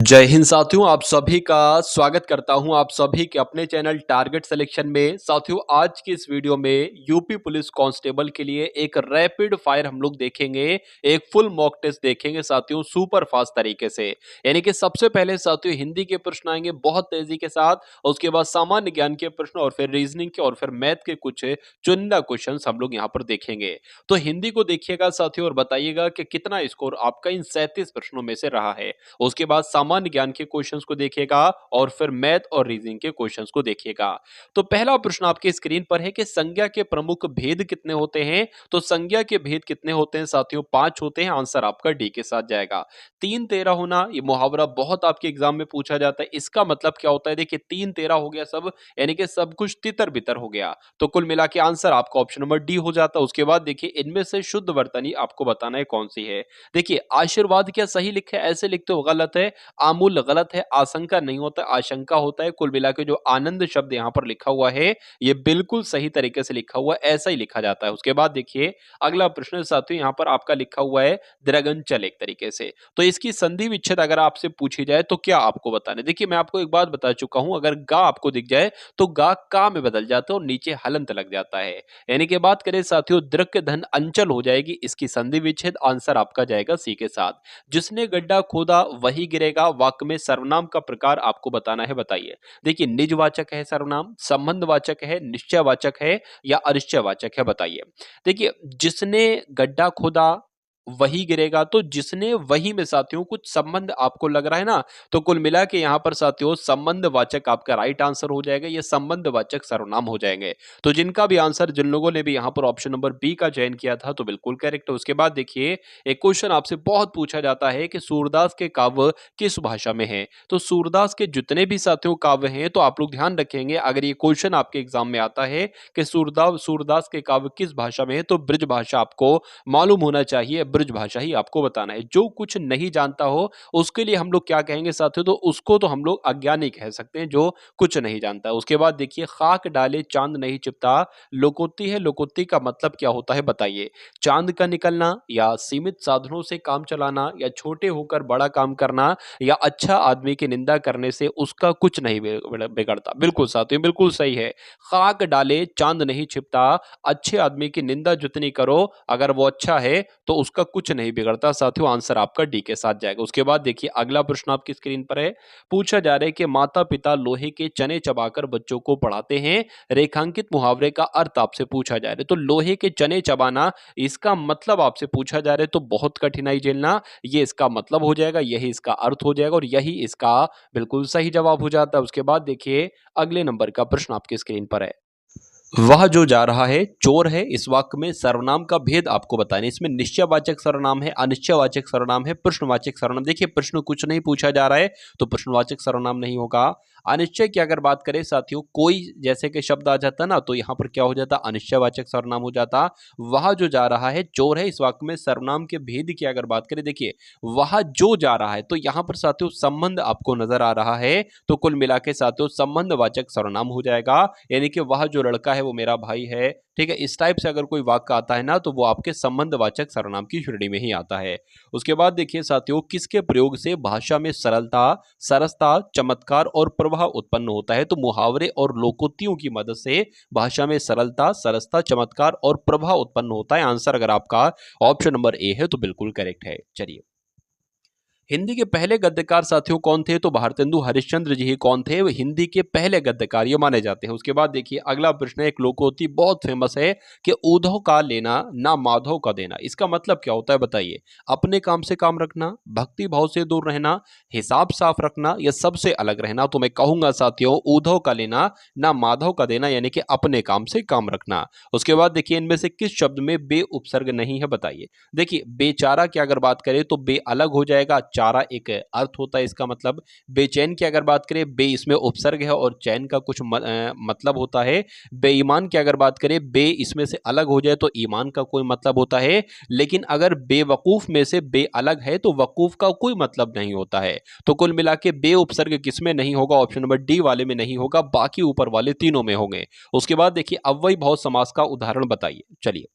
जय हिंद साथियों, आप सभी का स्वागत करता हूं आप सभी के अपने चैनल टारगेट सिलेक्शन में। साथियों, आज की इस वीडियो में यूपी पुलिस कांस्टेबल के लिए एक रैपिड फायर हम लोग देखेंगे, एक फुल मॉक टेस्ट देखेंगे साथियों, सुपर फास्ट तरीके से। यानी कि सबसे पहले साथियों हिंदी के प्रश्न आएंगे बहुत तेजी के साथ, और उसके बाद सामान्य ज्ञान के प्रश्न, और फिर रीजनिंग के, और फिर मैथ के कुछ चुनिंदा क्वेश्चन हम लोग यहाँ पर देखेंगे। तो हिंदी को देखिएगा साथियों और बताइएगा कि कितना स्कोर आपका इन 37 प्रश्नों में से रहा है। उसके बाद सामान्य ज्ञान के क्वेश्चंस को देखिएगा, और फिर मैथ और रीजनिंग के क्वेश्चंस को देखिएगा। तो पहला प्रश्न आपके स्क्रीन पर है कि संज्ञा के प्रमुख भेद कितने होते हैं। तो संज्ञा के भेद कितने होते हैं साथियों? 5 होते हैं। आंसर आपका डी के साथ जाएगा। 3 13 होना, ये मुहावरा बहुत आपके एग्जाम में पूछा जाता है। इसका मतलब क्या होता है? देखिए 3 13 हो गया सब, यानी कि सब कुछ तितर बितर हो गया। तो कुल मिला के आंसर आपका ऑप्शन नंबर डी हो जाता है। उसके बाद देखिए इनमें से शुद्ध वर्तनी आपको बताना है कौन सी है। देखिए आशीर्वाद क्या सही लिखे, ऐसे लिखते हो गलत है। आमूल गलत है। आशंका नहीं होता, आशंका होता है। कुल मिला के जो आनंद शब्द यहाँ पर लिखा हुआ है, ये बिल्कुल सही तरीके से लिखा हुआ है, ऐसा ही लिखा जाता है। उसके बाद देखिए अगला प्रश्न साथियों, यहाँ पर आपका लिखा हुआ है द्रगंचल एक तरीके से। तो इसकी संधि विच्छेद अगर आपसे पूछी जाए तो क्या आपको बताना है? देखिए मैं आपको एक बात बता चुका हूं, अगर गा आपको दिख जाए तो गा का में बदल जाता है और नीचे हलंत लग जाता है। यानी कि बात करें साथियों, दृक धन अंचल हो जाएगी इसकी संधि विच्छेद। आंसर आपका जाएगा सी के साथ। जिसने गड्ढा खोदा वही गिरेगा, वाक्य में सर्वनाम का प्रकार आपको बताना है। बताइए। देखिए निजवाचक है सर्वनाम, संबंधवाचक है, निश्चयवाचक है, या अनिश्चयवाचक है? बताइए। देखिए जिसने गड्ढा खोदा वही गिरेगा, तो जिसने वही में साथियों कुछ संबंध आपको लग रहा है ना, तो कुल मिला के यहां पर साथियों संबंधवाचक आपका राइट आंसर हो जाएगा। ये संबंधवाचक सर्वनाम हो जाएंगे। तो जिनका भी आंसर, जिन लोगों ने भी यहां पर ऑप्शन नंबर बी का चयन किया था, तो बिल्कुल करेक्ट है। उसके बाद देखिए एक क्वेश्चन आपसे बहुत पूछा जाता है कि सूरदास के काव्य किस भाषा में है। तो सूरदास के जितने भी साथियों काव्य हैं, तो आप लोग ध्यान रखेंगे अगर ये क्वेश्चन आपके एग्जाम में आता है कि सूरदास सूरदास के काव्य किस भाषा में है, तो ब्रज भाषा आपको मालूम होना चाहिए। ब्रज भाषा ही आपको बताना है। जो कुछ नहीं जानता हो उसके लिए हम लोग क्या कहेंगे साथियों? तो उसको तो हम लोग अज्ञानी कह सकते हैं, जो कुछ नहीं जानता। उसके बाद देखिए खाक डाले चांद नहीं छिपता, लोकोक्ति है। लोकोक्ति का मतलब क्या होता है? बताइए। चांद का निकलना, या सीमित साधनों से काम चलाना, या छोटे होकर बड़ा काम करना, या अच्छा आदमी की निंदा करने से उसका कुछ नहीं बिगड़ता। बिल्कुल साथियों, बिल्कुल सही है। खाक डाले चांद नहीं छिपता, अच्छे आदमी की निंदा जितनी करो, अगर वो अच्छा है तो उसका कुछ नहीं बिगड़ता। साथियों आंसर आपका डी के साथ जाएगा। उसके बाद देखिए अगला प्रश्न आपकी स्क्रीन पर है। पूछा जा रहा है कि माता पिता लोहे के चने चबाकर बच्चों को पढ़ाते हैं, रेखांकित मुहावरे का अर्थ आपसे पूछा जा रहा है। तो लोहे के चने चबाना, इसका मतलब आपसे पूछा जा रहा है, तो बहुत कठिनाई झेलना, ये इसका मतलब हो जाएगा, यही इसका अर्थ हो जाएगा, और यही इसका बिल्कुल सही जवाब हो जाता है। उसके बाद देखिए अगले नंबर का प्रश्न आपकी स्क्रीन पर है। वह जो जा रहा है चोर है, इस वाक्य में सर्वनाम का भेद आपको बताना है। इसमें निश्चयवाचक सर्वनाम है, अनिश्चयवाचक सर्वनाम है, प्रश्नवाचक सर्वनाम। देखिए प्रश्न कुछ नहीं पूछा जा रहा है तो प्रश्नवाचक सर्वनाम नहीं होगा। अनिश्चय की अगर बात करें साथियों, कोई जैसे कि शब्द आ जाता ना, तो यहां पर क्या हो जाता? अनिश्चयवाचक सर्वनाम हो जाता। वह जो जा रहा है चोर है, इस वाक्य में सर्वनाम के भेद की अगर बात करें, देखिए वह जो जा रहा है, तो यहां पर साथियों संबंध आपको नजर आ रहा है, तो कुल मिला के साथियों संबंधवाचक सर्वनाम हो जाएगा। यानी कि वह जो लड़का है वो मेरा भाई है। ठीक है, इस टाइप से अगर कोई वाक्य आता है ना, तो वो आपके संबंधवाचक सर्वनाम की श्रेणी में ही आता है। उसके बाद देखिए साथियों, किसके प्रयोग से भाषा में सरलता, सरसता, चमत्कार और प्रवाह उत्पन्न होता है। तो मुहावरे और लोकोक्तियों की मदद से भाषा में सरलता, सरसता, चमत्कार और प्रवाह उत्पन्न होता है। आंसर अगर आपका ऑप्शन नंबर ए है तो बिल्कुल करेक्ट है। चलिए, हिंदी के पहले गद्यकार साथियों कौन थे? तो भारतेंदु हरिश्चंद्र जी ही कौन थे? वो हिंदी के पहले गद्यकार ये माने जाते हैं। उसके बाद देखिए अगला प्रश्न है, एक लोकोक्ति बहुत फेमस है कि ऊधव का लेना ना माधव का देना। इसका मतलब क्या होता है? बताइए। अपने काम से काम रखना, भक्ति भाव से दूर रहना, हिसाब साफ रखना, या सबसे अलग रहना। तो मैं कहूंगा साथियों ऊधव का लेना ना माधव का देना, यानी कि अपने काम से काम रखना। उसके बाद देखिए इनमें से किस शब्द में बे उपसर्ग नहीं है? बताइए। देखिए बेचारा की अगर बात करें तो बे अलग हो जाएगा, चारा एक अर्थ होता है इसका मतलब। बेचैन की अगर बात करें, बे इसमें उपसर्ग है और चैन का कुछ मतलब होता है। बेईमान की अगर बात करें, बे इसमें से अलग हो जाए तो ईमान का कोई मतलब होता है। लेकिन अगर बेवकूफ में से बे अलग है तो वकूफ का कोई मतलब नहीं होता है। तो कुल मिला के बे उपसर्ग किसमें नहीं होगा? ऑप्शन नंबर डी वाले में नहीं होगा, बाकी ऊपर वाले तीनों में होंगे। उसके बाद देखिए अव्ययी भाव समास का उदाहरण बताइए। चलिए,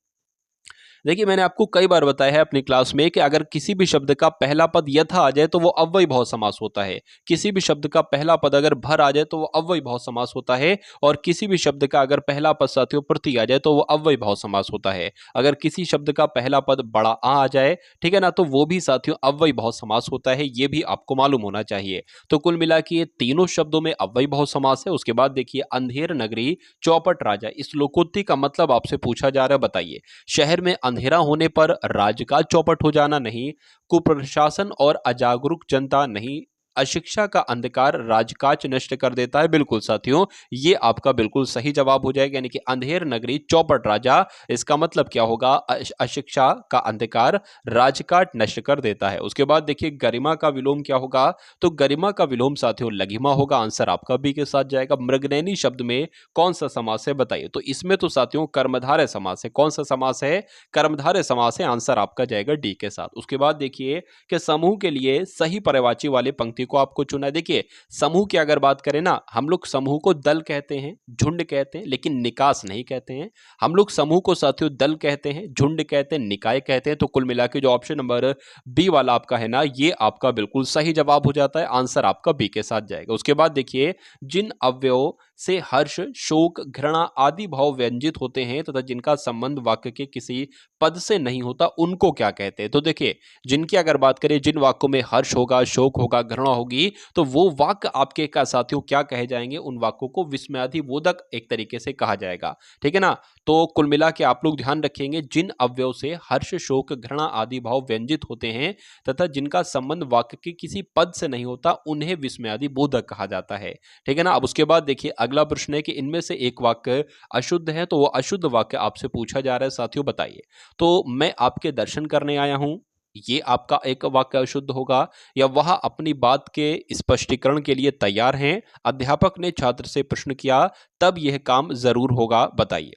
देखिए मैंने आपको कई बार बताया है अपनी क्लास में कि अगर किसी भी शब्द का पहला पद यथा आ जाए तो वो अव्ययी भाव समास होता है। किसी भी शब्द का पहला पद अगर भर आ जाए तो वो अव्ययी भाव समास होता है। और किसी भी शब्द का अगर पहला पद साथियों प्रति आ जाए तो वो अव्ययी भाव समास होता है। अगर किसी शब्द का पहला पद बड़ा आ जाए, ठीक है ना, तो वो भी साथियों अव्ययी भाव समास होता है। ये भी आपको मालूम होना चाहिए। तो कुल मिला के ये तीनों शब्दों में अव्ययी भाव समास है। उसके बाद देखिए अंधेर नगरी चौपट राजा, इस लोकोक्ति का मतलब आपसे पूछा जा रहा है, बताइए। शहर में अंधेरा होने पर राजकाज चौपट हो जाना नहीं, कुप्रशासन और अजागरूक जनता नहीं, अशिक्षा का अंधकार राजकाज नष्ट कर देता है। बिल्कुल साथियों, ये आपका बिल्कुल सही जवाब हो जाएगा, यानी कि अंधेर नगरी चौपट राजा, इसका मतलब क्या होगा, अशिक्षा का अंधकार राजकाज नष्ट कर देता है। उसके बाद देखिए गरिमा का विलोम क्या होगा, तो गरिमा का विलोम साथियों लघिमा होगा। आंसर आपका बी के साथ जाएगा। मृगनयनी शब्द में कौन सा समास है, बताइए। तो इसमें तो साथियों कर्मधारय समास है। कौन सा समास है, कर्मधारय समास है। आंसर आपका जाएगा डी के साथ। उसके बाद देखिए कि समूह के लिए सही पर्यायवाची वाले पंक्ति को आपको चुना है। देखिए समूह की अगर बात करें ना, हम लोग समूह को दल कहते हैं, झुंड कहते हैं, लेकिन निकास नहीं कहते हैं। हम लोग समूह को साथियों दल कहते हैं, झुंड कहते हैं, निकाय कहते हैं। तो कुल मिला के जो ऑप्शन नंबर बी वाला आपका है ना, ये आपका बिल्कुल सही जवाब हो जाता है। आंसर आपका बी के साथ जाएगा। उसके बाद देखिए जिन अवयवों से हर्ष, शोक, घृणा आदि भाव व्यंजित होते हैं तथा जिनका संबंध वाक्य के किसी पद से नहीं होता, उनको क्या कहते हैं। तो देखिए जिनकी अगर बात करें, जिन वाक्यों में हर्ष होगा, शोक होगा, घृणा होगी, तो वो वाक्य आपके का साथियों क्या कहे जाएंगे, उन वाक्यों को विस्मयादिबोधक एक तरीके से कहा जाएगा। ठीक है ना। तो कुल मिला के आप लोग ध्यान रखेंगे, जिन अवयव से हर्ष, शोक, घृणा आदि भाव व्यंजित होते हैं तथा जिनका संबंध वाक्य के किसी पद से नहीं होता, उन्हें विस्मयादिबोधक कहा जाता है। ठीक है ना। अब उसके बाद देखिए अगला प्रश्न है कि इनमें से एक वाक्य अशुद्ध है, तो वो अशुद्ध वाक्य आपसे पूछा जा रहा है साथियों, बताइए। तो मैं आपके दर्शन करने आया हूं, ये आपका एक वाक्य अशुद्ध होगा, या वह अपनी बात के स्पष्टीकरण के लिए तैयार हैं, अध्यापक ने छात्र से प्रश्न किया, तब यह काम जरूर होगा, बताइए।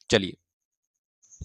चलिए,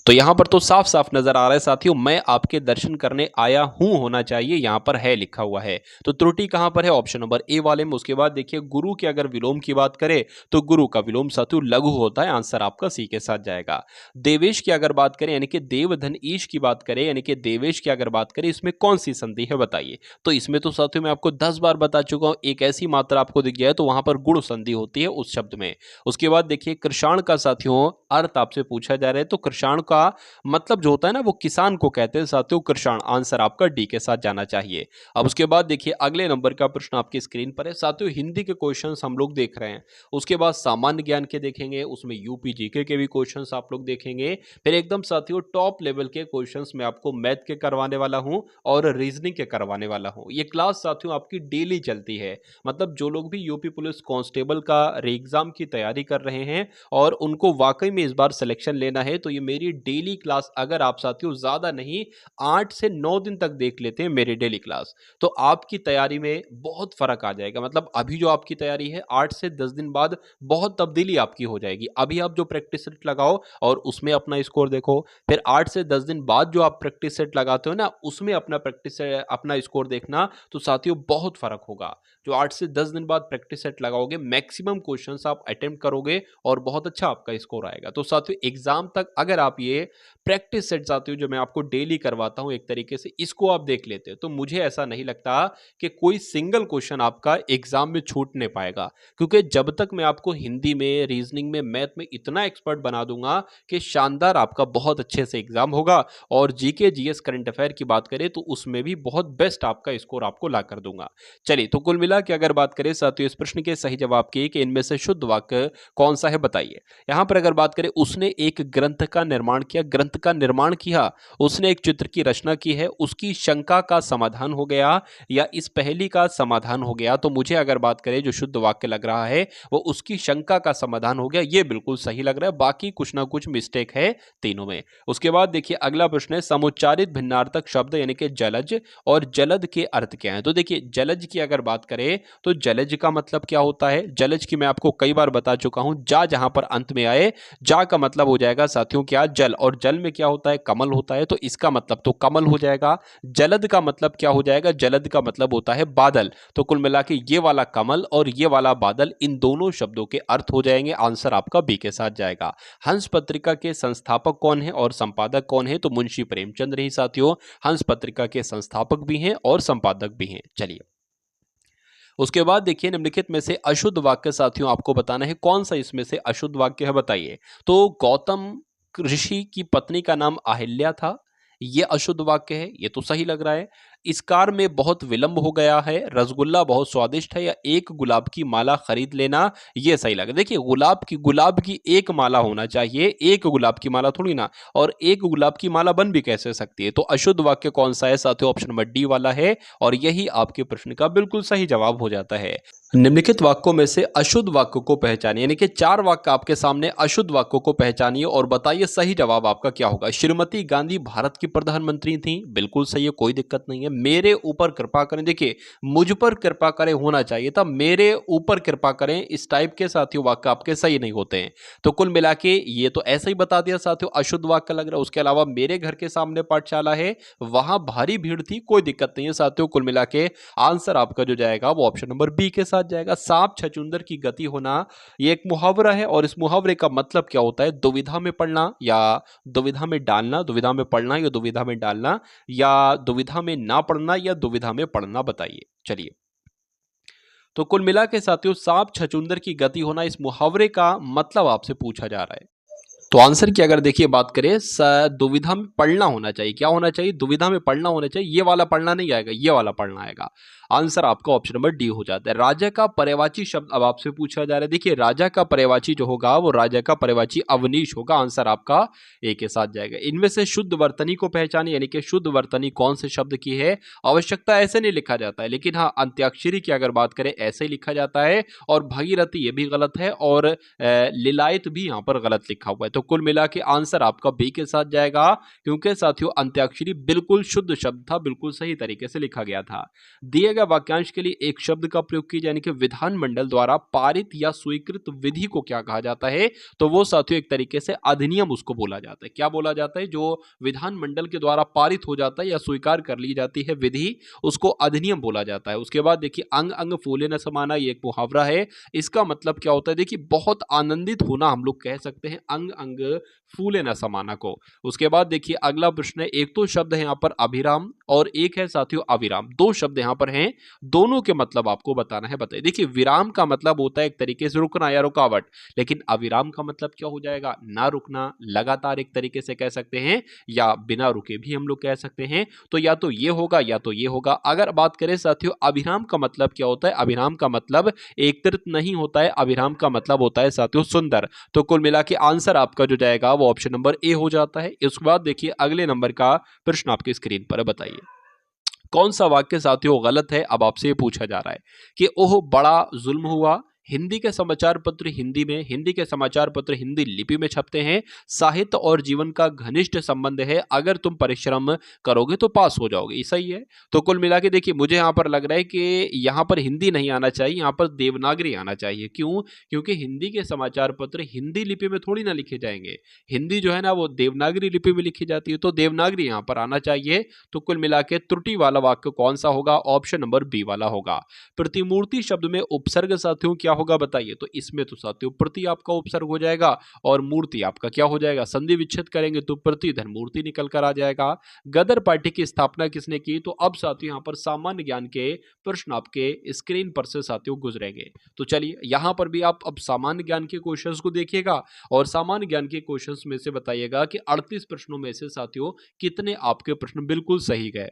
तो यहां पर तो साफ साफ नजर आ रहा है साथियों, मैं आपके दर्शन करने आया हूं होना चाहिए, यहां पर है लिखा हुआ है। तो त्रुटि कहां पर है, ऑप्शन नंबर ए वाले में। उसके बाद देखिए गुरु के अगर विलोम की बात करें तो गुरु का विलोम साथियों लघु होता है। आंसर आपका सी के साथ जाएगा। देवेश की अगर बात करें, यानी कि देवधन ईश की बात करें, यानी कि देवेश की अगर बात करें, इसमें कौन सी संधि है, बताइए। तो इसमें तो साथियों मैं आपको 10 बार बता चुका हूं, एक ऐसी मात्रा आपको दिख जाए तो वहां पर गुण संधि होती है उस शब्द में। उसके बाद देखिए कृषाण का साथियों अर्थ आपसे पूछा जा रहा है, तो कृषाण का मतलब जो होता है ना, वो किसान को कहते हैं साथियों कृषाण। आंसर आपका डी के साथ जाना चाहिए। अब उसके बाद देखिए अगले नंबर का प्रश्न आपकी स्क्रीन पर है साथियों, हिंदी के क्वेश्चंस हम लोग देख रहे हैं। उसके बाद सामान्य ज्ञान के देखेंगे, उसमें यूपी जीके के भी क्वेश्चंस आप लोग देखेंगे। फिर एकदम साथियों टॉप लेवल के क्वेश्चंस मैं आपको मैथ के करवाने वाला हूं और रीजनिंग के करवाने वाला हूं। ये क्लास साथियों आपकी डेली चलती है, मतलब जो लोग भी यूपी पुलिस कांस्टेबल का एग्जाम की तैयारी कर रहे हैं और उनको वाकई में इस बार सिलेक्शन लेना है, तो ये मेरी डेली क्लास अगर आप साथियों ज्यादा नहीं 8 से 9 दिन तक देख लेते हैं मेरी डेली क्लास, तो आपकी तैयारी में बहुत फर्क आ जाएगा। मतलब अभी जो आपकी तैयारी है 8 से 10 दिन बाद बहुत तब्दीली आपकी हो जाएगी। अभी आप जो प्रैक्टिस सेट लगाओ और उसमें अपना स्कोर देखो, फिर 8 से 10 दिन बाद जो आप प्रैक्टिस सेट लगाते हो ना, उसमें अपना स्कोर देखना, तो साथियों बहुत फर्क होगा। जो 8 से 10 दिन बाद प्रैक्टिस सेट लगाओगे, मैक्सिमम क्वेश्चंस आप अटेम्प्ट करोगे और बहुत अच्छा आपका स्कोर आएगा। तो साथियों एग्जाम तक अगर आप ये प्रैक्टिस सेट साथियों जो मैं आपको डेली करवाता हूं एक तरीके से, इसको आप देख लेते हो, तो मुझे ऐसा नहीं लगता कि कोई सिंगल क्वेश्चन आपका एग्जाम में छूट नहीं पाएगा। क्योंकि जब तक मैं आपको हिंदी में, रीजनिंग में, मैथ में इतना एक्सपर्ट बना दूंगा कि शानदार आपका बहुत अच्छे से एग्जाम होगा। और जीके जीएस करंट अफेयर की बात करें तो उसमें भी बहुत बेस्ट आपका स्कोर आपको ला कर दूंगा। चलिए, तो कुल मिला के अगर बात करें साथियों इस प्रश्न के सही जवाब की कि इनमें से शुद्ध वाक्य कौन सा है, बताइए। यहां पर अगर बात करें, उसने एक ग्रंथ का निर्माण किया, ग्रंथ का निर्माण किया, उसने एक चित्र की रचना की है, उसकी शंका का समाधान हो गया, या इस पहेली का समाधान हो गया। तो मुझे अगर बात करें जो शुद्ध वाक्य लग रहा है वो उसकी शंका का समाधान हो गया, ये बिल्कुल सही लग रहा है। बाकी कुछ ना कुछ मिस्टेक है तीनों में। उसके बाद देखिए अगला प्रश्न है, समुच्चारित भिन्नार्थक शब्द यानी कि जलज और जलद के अर्थ क्या है। तो देखिए जलज की अगर बात करें तो जलज का मतलब क्या होता है, जलज की मैं आपको कई बार बता चुका हूं, जा जहां पर अंत में आए, जा का मतलब हो जाएगा साथियों क्या, जल। और जल में क्या होता है, कमल होता है, तो इसका मतलब तो कमल हो जाएगा। जलद का मतलब क्या हो जाएगा, जलद का मतलब होता है बादल। तो कुल मिला के ये वाला कमल और ये वाला बादल, इन दोनों शब्दों के अर्थ हो जाएंगे। आंसर आपका बी के साथ जाएगा। हंस पत्रिका के संस्थापक कौन है और संपादक कौन है, तो मुंशी प्रेमचंद ही साथियों हंस पत्रिका के संस्थापक भी हैं और संपादक भी हैं। चलिए उसके बाद देखिए निम्नलिखित में से अशुद्ध वाक्य साथियों आपको बताना है, कौन सा इसमें से अशुद्ध वाक्य है बताइए। तो गौतम ऋषि की पत्नी का नाम अहिल्या था, ये अशुद्ध वाक्य है, ये तो सही लग रहा है। इस कार में बहुत विलंब हो गया है, रसगुल्ला बहुत स्वादिष्ट है, या एक गुलाब की माला खरीद लेना, ये सही लगा। देखिए गुलाब की एक माला होना चाहिए, एक गुलाब की माला थोड़ी ना, और एक गुलाब की माला बन भी कैसे सकती है। तो अशुद्ध वाक्य कौन सा है साथियों, ऑप्शन नंबर डी वाला है, और यही आपके प्रश्न का बिल्कुल सही जवाब हो जाता है। निम्नलिखित वाक्यों में से अशुद्ध वाक्य को पहचानिए, यानी कि 4 वाक्य आपके सामने अशुद्ध वाक्यों को पहचानिए और बताइए सही जवाब आपका क्या होगा। श्रीमती गांधी भारत की प्रधानमंत्री थी, बिल्कुल सही है, कोई दिक्कत नहीं है। मेरे ऊपर कृपा करें, देखिए मुझ पर कृपा करें होना चाहिए था, मेरे ऊपर कृपा करें, इस टाइप के साथियों वाक्य आपके सही नहीं होते हैं। तो कुल मिला के ये तो ऐसा ही बता दिया साथियों, अशुद्ध वाक्य लग रहा है। उसके अलावा मेरे घर के सामने पाठशाला है, वहां भारी भीड़ थी, कोई दिक्कत नहीं है साथियों। कुल मिला के आंसर आपका जो जाएगा वो ऑप्शन नंबर बी के साथ जाएगा। सांप छछूंदर की गति होना, ये एक मुहावरा है, और इस मुहावरे का मतलब क्या होता है, दुविधा में पड़ना या दुविधा में डालना, दुविधा में पड़ना या दुविधा में डालना, या दुविधा में ना पड़ना या दुविधा में पड़ना, बताइए। चलिए तो कुल मिला के साथियों सांप छछूंदर की गति होना, इस मुहावरे का मतलब आपसे पूछा जा रहा है। तो आंसर की अगर देखिए बात करें, दुविधा में पढ़ना होना चाहिए, क्या होना चाहिए, दुविधा में पढ़ना होना चाहिए, ये वाला पढ़ना नहीं आएगा, ये वाला पढ़ना आएगा। आंसर आपका ऑप्शन नंबर डी हो जाता है। राजा का पर्यायवाची शब्द अब आपसे पूछा जा रहा है। देखिए राजा का पर्यायवाची जो होगा वो राजा का पर्यायवाची अवनीश होगा, आंसर आपका ए के साथ जाएगा। इनमें से शुद्ध वर्तनी को पहचानिए, यानी कि शुद्ध वर्तनी कौन से शब्द की है। आवश्यकता ऐसे नहीं लिखा जाता है, लेकिन हाँ अंत्याक्षरी की अगर बात करें ऐसे ही लिखा जाता है, और भागीरथी ये भी गलत है, और लिलायत भी यहाँ पर गलत लिखा हुआ है। तो कुल मिला के आंसर आपका बी के साथ जाएगा, क्योंकि साथियों अंत्याक्षरी बिल्कुल शुद्ध शब्द था, बिल्कुल सही तरीके से लिखा गया था। दिए गए वाक्यांश के लिए एक शब्द का प्रयोग कीजिए, यानी कि विधानमंडल द्वारा पारित या स्वीकृत विधि को क्या कहा जाता है, तो वो साथियों एक तरीके से अधिनियम उसको बोला जाता है। क्या बोला जाता है, जो विधानमंडल के द्वारा पारित हो जाता है या स्वीकार कर ली जाती है विधि, उसको अधिनियम बोला जाता है। उसके बाद देखिए अंग अंग फूले न समाना, ये एक मुहावरा है, इसका मतलब क्या होता है, देखिए बहुत आनंदित होना हम लोग कह सकते हैं अंग अंग फूले न समाना को। उसके बाद देखिए अगला प्रश्न है, एक तो शब्द है यहाँ पर अभिराम और एक है साथियों अविराम, दो शब्द यहाँ पर हैं, दोनों के मतलब आपको बताना है। बताइए, देखिए विराम का मतलब होता है एक तरीके से रुकना या रुकावट, लेकिन अविराम का मतलब क्या हो जाएगा, ना रुकना, लगातार एक तरीके से कह सकते हैं, या बिना रुके भी हम लोग कह सकते हैं। तो या तो ये होगा या तो ये होगा। अगर बात करें साथियों अभिराम का मतलब क्या होता है, अभिराम का मतलब एकत्रित नहीं होता है, अभिराम का मतलब होता है साथियों सुंदर। तो कुल मिला के आंसर आपका जो जाएगा वो ऑप्शन नंबर ए हो जाता है। इसके बाद देखिए अगले नंबर का प्रश्न आपकी स्क्रीन पर, बताइए कौन सा वाक्य साथियों गलत है। अब आपसे पूछा जा रहा है कि ओह बड़ा जुल्म हुआ, हिंदी के समाचार पत्र हिंदी में, हिंदी के समाचार पत्र हिंदी लिपि में छपते हैं, साहित्य और जीवन का घनिष्ठ संबंध है, अगर तुम परिश्रम करोगे तो पास हो जाओगे, ये सही है। तो कुल मिला के देखिए मुझे यहाँ पर लग रहा है कि यहाँ पर हिंदी नहीं आना चाहिए, यहाँ पर देवनागरी आना चाहिए। क्यों, क्योंकि हिंदी के समाचार पत्र हिंदी लिपि में थोड़ी ना लिखे जाएंगे, हिंदी जो है ना वो देवनागरी लिपि में लिखी जाती है, तो देवनागरी यहाँ पर आना चाहिए। तो कुल मिला के त्रुटि वाला वाक्य कौन सा होगा, ऑप्शन नंबर बी वाला होगा। प्रतिमूर्ति शब्द में उपसर्ग साथियों क्या होगा बताइए। तो इसमें तो साथियों प्रति आपका उपसर्ग हो जाएगा, और मूर्ति आपका क्या हो जाएगा, संधि विच्छेद करेंगे तो प्रति धन मूर्ति निकल कर आ जाएगा। गदर पार्टी की स्थापना किसने की। तो अब साथियों यहाँ पर सामान्य ज्ञान के प्रश्न आपके स्क्रीन पर से साथियों गुजरेंगे। तो चलिए यहाँ पर भी आप अब सामान्य ज्ञान के क्वेश्चंस को देखिएगा, और सामान्य ज्ञान के क्वेश्चंस में से बताइएगा कि 38 प्रश्नों में से साथियों कितने आपके प्रश्न बिल्कुल सही गए।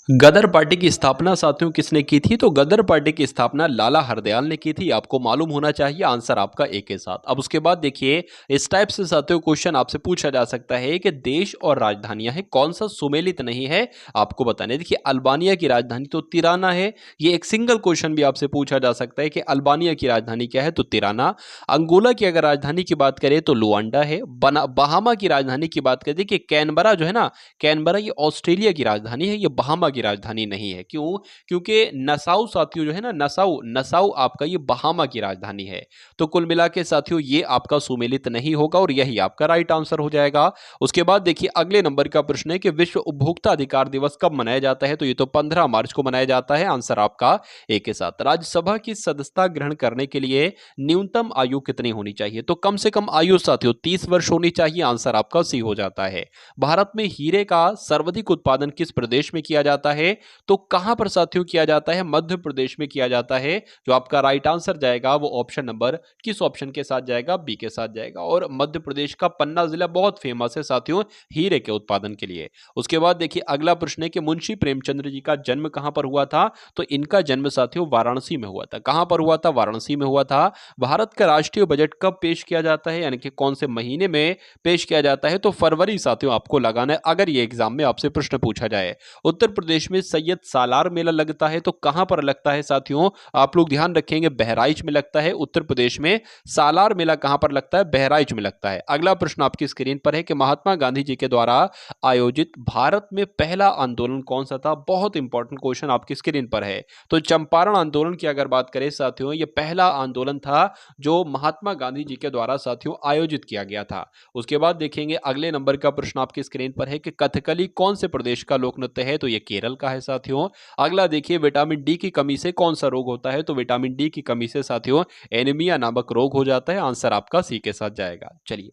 गदर पार्टी की स्थापना साथियों किसने की थी। तो गदर पार्टी की स्थापना लाला हरदयाल ने की थी, आपको मालूम होना चाहिए। आंसर आपका ए के साथ। अब उसके बाद देखिए इस टाइप से साथियों क्वेश्चन आपसे पूछा जा सकता है कि देश और राजधानियां हैं, कौन सा सुमेलित नहीं है, आपको बताने। देखिए अल्बानिया की राजधानी तो तिराना है, ये एक सिंगल क्वेश्चन भी आपसे पूछा जा सकता है कि अल्बानिया की राजधानी क्या है, तो तिराना। अंगोला की अगर राजधानी की बात करें तो लुआंडा है। बहामा की राजधानी की बात करें, देखिए कैनबरा जो है ना, कैनबरा ये ऑस्ट्रेलिया की राजधानी है, ये बहामा की राजधानी नहीं है। क्यों? क्योंकि नसाउ साथियों जो है ना, नसाउ नसाउ आपका ये बहामा की राजधानी है। तो कुल मिला के साथियों ये आपका सुमेलित नहीं होगा और यही आपका राइट आंसर हो जाएगा। उसके बाद देखिए अगले नंबर का प्रश्न है कि विश्व उपभोक्ता अधिकार दिवस कब मनाया जाता है? तो ये तो 15 मार्च को मनाया जाता है। आंसर आपका ए के साथ। राज्यसभा की सदस्यता ग्रहण करने के लिए न्यूनतम आयु कितनी होनी चाहिए? तो कम से कम आयु साथियों 30 वर्ष होनी चाहिए। आंसर आपका सी हो जाता है। भारत में हीरे का सर्वाधिक उत्पादन किस प्रदेश में किया जाता है? तो कहां पर साथियों किया जाता है? मध्य प्रदेश में किया जाता है। जो आपका राइट आंसर जाएगा वो ऑप्शन नंबर किस ऑप्शन के साथ जाएगा? बी के साथ जाएगा। और मध्य प्रदेश का पन्ना जिला बहुत फेमस है साथियों हीरे के उत्पादन के लिए। उसके बाद देखिए अगला प्रश्न है कि मुंशी प्रेमचंद्र जी का जन्म कहां पर हुआ था? तो इनका जन्म साथियों वाराणसी में हुआ था। कहां पर हुआ था? वाराणसी में हुआ था। भारत का राष्ट्रीय बजट कब पेश किया जाता है, यानी कि कौन से महीने में पेश किया जाता है? तो फरवरी साथियों आपको लगाना है अगर ये एग्जाम में आपसे प्रश्न पूछा जाए। उत्तर प्रदेश में सैयद सालार मेला लगता है, तो कहां पर लगता है साथियों? आप लोग ध्यान रखेंगे बहराइच में लगता है। उत्तर प्रदेश में सालार मेला कहां पर लगता है? बहराइच में लगता है। अगला प्रश्न आपकी स्क्रीन पर है कि महात्मा गांधी जी के द्वारा आयोजित भारत में पहला आंदोलन कौन सा था? बहुत इंपॉर्टेंट क्वेश्चन आपकी स्क्रीन पर है। तो चंपारण आंदोलन की अगर बात करें साथियों, यह पहला आंदोलन था जो महात्मा गांधी जी के द्वारा साथियों आयोजित किया गया था। उसके बाद देखेंगे अगले नंबर का प्रश्न आपकी स्क्रीन पर है कि कथकली कौन से प्रदेश का लोक नृत्य है? तो यह केरल का है साथियों। अगला देखिए विटामिन डी की कमी से कौन सा रोग होता है? तो विटामिन डी की कमी से साथियों एनीमिया नामक रोग हो जाता है। आंसर आपका सी के साथ जाएगा। चलिए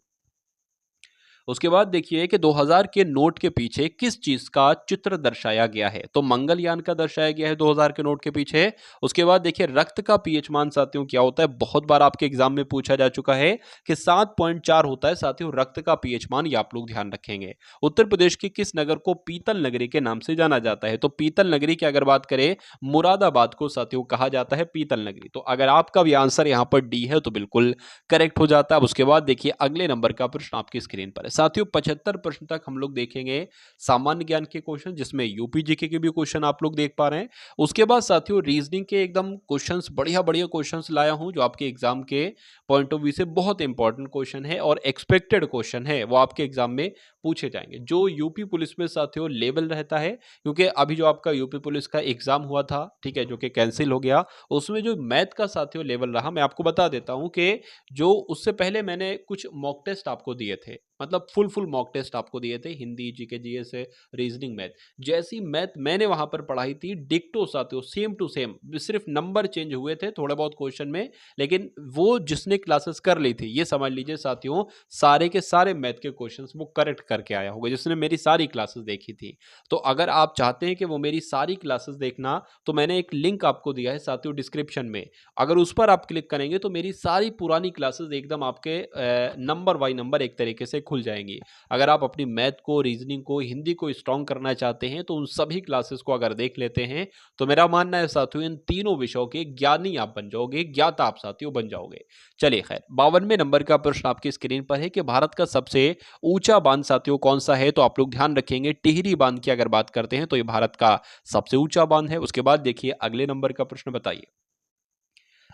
उसके बाद देखिए कि 2000 के नोट के पीछे किस चीज का चित्र दर्शाया गया है? तो मंगलयान का दर्शाया गया है 2000 के नोट के पीछे। उसके बाद देखिए रक्त का पीएच मान साथियों क्या होता है? बहुत बार आपके एग्जाम में पूछा जा चुका है कि 7.4 होता है साथियों रक्त का पीएच मान, ये आप लोग ध्यान रखेंगे। उत्तर प्रदेश के किस नगर को पीतल नगरी के नाम से जाना जाता है? तो पीतल नगरी की अगर बात करें मुरादाबाद को साथियों कहा जाता है पीतल नगरी। तो अगर आपका भी आंसर यहां पर डी है तो बिल्कुल करेक्ट हो जाता है। उसके बाद देखिए अगले नंबर का प्रश्न आपकी स्क्रीन पर है साथियों। 75 प्रश्न तक हम लोग देखेंगे सामान्य ज्ञान के क्वेश्चन, जिसमें यूपी जीके के भी क्वेश्चन आप लोग देख पा रहे हैं। उसके बाद साथियों रीजनिंग के एकदम क्वेश्चंस, बढ़िया बढ़िया क्वेश्चंस लाया हूं जो आपके एग्जाम के पॉइंट ऑफ व्यू से बहुत इंपॉर्टेंट क्वेश्चन है और एक्सपेक्टेड क्वेश्चन है, वो आपके एग्जाम में पूछे जाएंगे। जो यूपी पुलिस में साथियों लेवल रहता है, क्योंकि अभी जो आपका यूपी पुलिस का एग्जाम हुआ था, ठीक है, जो कि कैंसिल हो गया, उसमें जो मैथ का साथियों लेवल रहा, मैं आपको बता देता हूं कि जो उससे पहले मैंने कुछ मॉक टेस्ट आपको दिए थे, मतलब फुल मॉक टेस्ट आपको दिए थे, Hindi GK GS reasoning math. जैसी मैथ मैंने वहां पर पढ़ाई थी डिक्टो साथियों सेम टू सेम, सिर्फ नंबर चेंज हुए थे थोड़े बहुत क्वेश्चन में, लेकिन वो जिसने क्लासेस कर ली थी, ये समझ लीजिए साथियों सारे के सारे मैथ के क्वेश्चंस वो करेक्ट करके आया होगा, जिसने मेरी सारी क्लासेस देखी थी। तो अगर आप चाहते हैं कि वो मेरी सारी क्लासेस देखना, तो मैंने एक लिंक आपको दिया है साथियों डिस्क्रिप्शन में, अगर उस पर आप क्लिक करेंगे तो मेरी सारी पुरानी क्लासेस एकदम आपके नंबर बाय नंबर एक तरीके से खुल जाएंगी। अगर आप अपनी मैथ को, रीजनिंग को, हिंदी को स्ट्रॉन्ग करना चाहते हैं तो उन सभी क्लासेस को अगर देख लेते हैं तो मेरा मानना है साथियों इन तीनों विषयों के ज्ञानी आप बन जाओगे, ज्ञाता आप साथियों बन जाओगे। चलिए खैर 52वें नंबर का प्रश्न आपकी स्क्रीन पर है कि भारत का सबसे ऊंचा बांध साथियों कौन सा है? तो आप लोग ध्यान रखेंगे टिहरी बांध की अगर बात करते हैं तो ये भारत का सबसे ऊंचा बांध है। उसके बाद देखिए अगले नंबर का प्रश्न बताइए,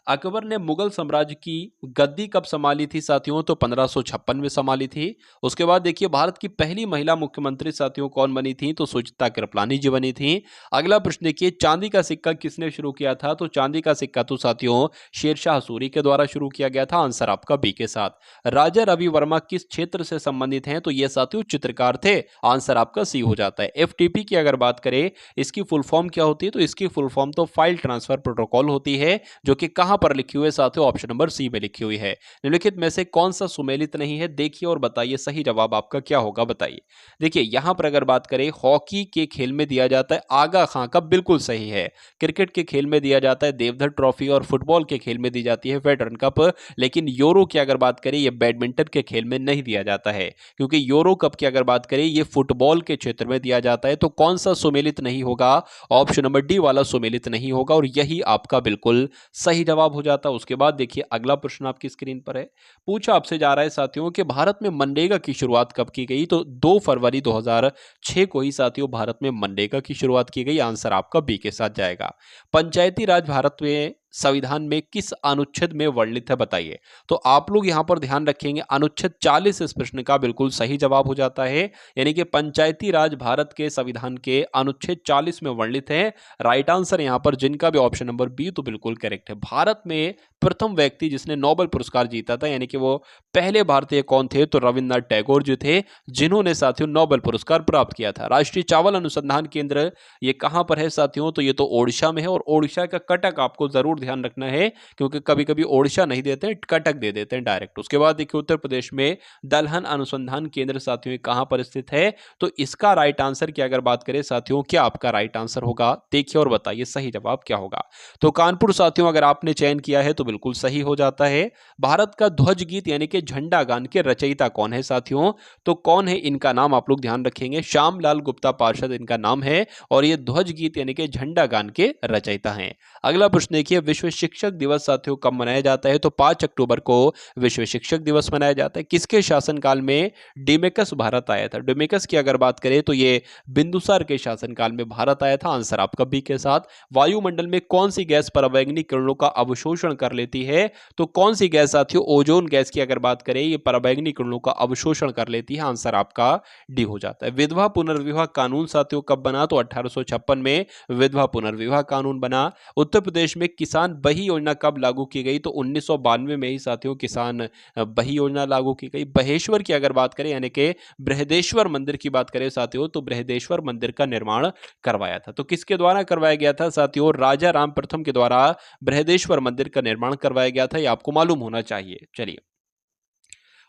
अकबर ने मुगल साम्राज्य की गद्दी कब संभाली थी साथियों? तो 1556 में संभाली थी। उसके बाद देखिए भारत की पहली महिला मुख्यमंत्री साथियों कौन बनी थी? तो सुचित्रा कृपलानी जी बनी थी। अगला प्रश्न देखिए चांदी का सिक्का किसने शुरू किया था? तो चांदी का सिक्का तो साथियों शेरशाह सूरी के द्वारा शुरू किया गया था। आंसर आपका बी के साथ। राजा रवि वर्मा किस क्षेत्र से संबंधित हैं? तो ये साथियों चित्रकार थे। आंसर आपका सी हो जाता है। एफटीपी की अगर बात करें इसकी फुल फॉर्म क्या होती है? तो इसकी फुल फॉर्म तो फाइल ट्रांसफर प्रोटोकॉल होती है, जो कि कहां पर लिखी हुई है साथियों? ऑप्शन नंबर सी में लिखी हुई है। निम्नलिखित में से कौन सा सुमेलित नहीं है? देखिए और बताइए सही जवाब आपका क्या होगा, बताइए। देखिए यहां पर अगर बात करें हॉकी के खेल में दिया जाता है आगा खां का, बिल्कुल सही है। क्रिकेट के खेल में दिया जाता है देवधर ट्रॉफी और फुटबॉल के खेल में दी जाती है वेटरन कप। लेकिन यूरो की अगर बात करें यह बैडमिंटन के खेल में नहीं दिया जाता है, क्योंकि यूरो कप की अगर बात करें यह फुटबॉल के क्षेत्र में दिया जाता है। तो कौन सा सुमेलित नहीं होगा? ऑप्शन नंबर डी वाला सुमेलित नहीं होगा और यही आपका बिल्कुल सही जवाब हो जाता है। उसके बाद देखिए अगला प्रश्न आपकी स्क्रीन पर है, पूछा आपसे जा रहा है साथियों कि भारत में मनरेगा की शुरुआत कब की गई? तो 2 फरवरी 2006 को ही साथियों भारत में मनरेगा की शुरुआत की गई। आंसर आपका बी के साथ जाएगा। पंचायती राज भारत में संविधान में किस अनुच्छेद में वर्णित है बताइए। तो आप लोग यहां पर ध्यान रखेंगे अनुच्छेद 40 इस प्रश्न का बिल्कुल सही जवाब हो जाता है, यानी कि पंचायती राज भारत के संविधान के अनुच्छेद 40 में वर्णित है। राइट आंसर यहां पर जिनका भी ऑप्शन नंबर बी तो बिल्कुल करेक्ट है। भारत में प्रथम व्यक्ति जिसने नोबेल पुरस्कार जीता था, यानी कि वो पहले भारतीय कौन थे, तो रविन्द्रनाथ टैगोर जी थे, जिन्होंने साथियों नोबेल पुरस्कार प्राप्त किया था। राष्ट्रीय चावल अनुसंधान केंद्र ये कहां पर है साथियों, तो ये तो ओडिशा में है, और ओडिशा का कटक आपको जरूर ध्यान रखना है, क्योंकि कभी कभी ओडिशा नहीं देते हैं, कटक दे देते हैं डायरेक्ट। उसके बाद देखिए उत्तर प्रदेश में दलहन अनुसंधान केंद्र साथियों ये कहां पर स्थित है, तो इसका राइट आंसर की अगर बात करें साथियों, क्या आपका राइट आंसर होगा, देखिए और बताइए सही जवाब क्या होगा। तो कानपुर साथियों अगर आपने चयन किया है तो बिल्कुल सही हो जाता है। भारत का ध्वज गीत यानी कि झंडा गान के रचयिता कौन है साथियों, तो कौन है, इनका नाम आप लोग ध्यान रखेंगे, श्यामलाल गुप्ता पार्षद इनका नाम है, और ये ध्वज गीत यानी कि झंडा गान के रचयिता हैं। अगला प्रश्न देखिए, विश्व शिक्षक दिवस साथियों कब मनाया जाता है, तो 5 अक्टूबर को विश्व शिक्षक दिवस मनाया जाता है। किसके शासनकाल में डिमेकस भारत आया था, डिमेकस की अगर बात करें तो ये बिंदुसार के शासनकाल में भारत आया था, आंसर आपका बी के साथ। वायुमंडल में कौन सी गैस पराबैंगनी किरणों का अवशोषण कर लेती है, तो कौन सी गैस साथियों, ओजोन गैस की अगर बात करें ये पराबैंगनी किरणों का अवशोषण कर लेती है, आंसर आपका डी हो जाता है। विधवा पुनर्विवाह कानून साथियों कब बना, तो 1856 में विधवा पुनर्विवाह कानून बना। उत्तर प्रदेश में किसान बही योजना कब लागू की गई, तो 1992 में ही साथियों किसान बही योजना लागू की गई। बहेश्वर की अगर बात करें यानी कि बृहदेश्वर मंदिर की बात करें साथियों, तो बृहदेश्वर मंदिर का निर्माण करवाया था, तो किसके द्वारा करवाया गया था साथियों, राजा राम प्रथम के द्वारा बृहदेश्वर मंदिर का निर्माण करवाया गया था, ये आपको मालूम होना चाहिए। चलिए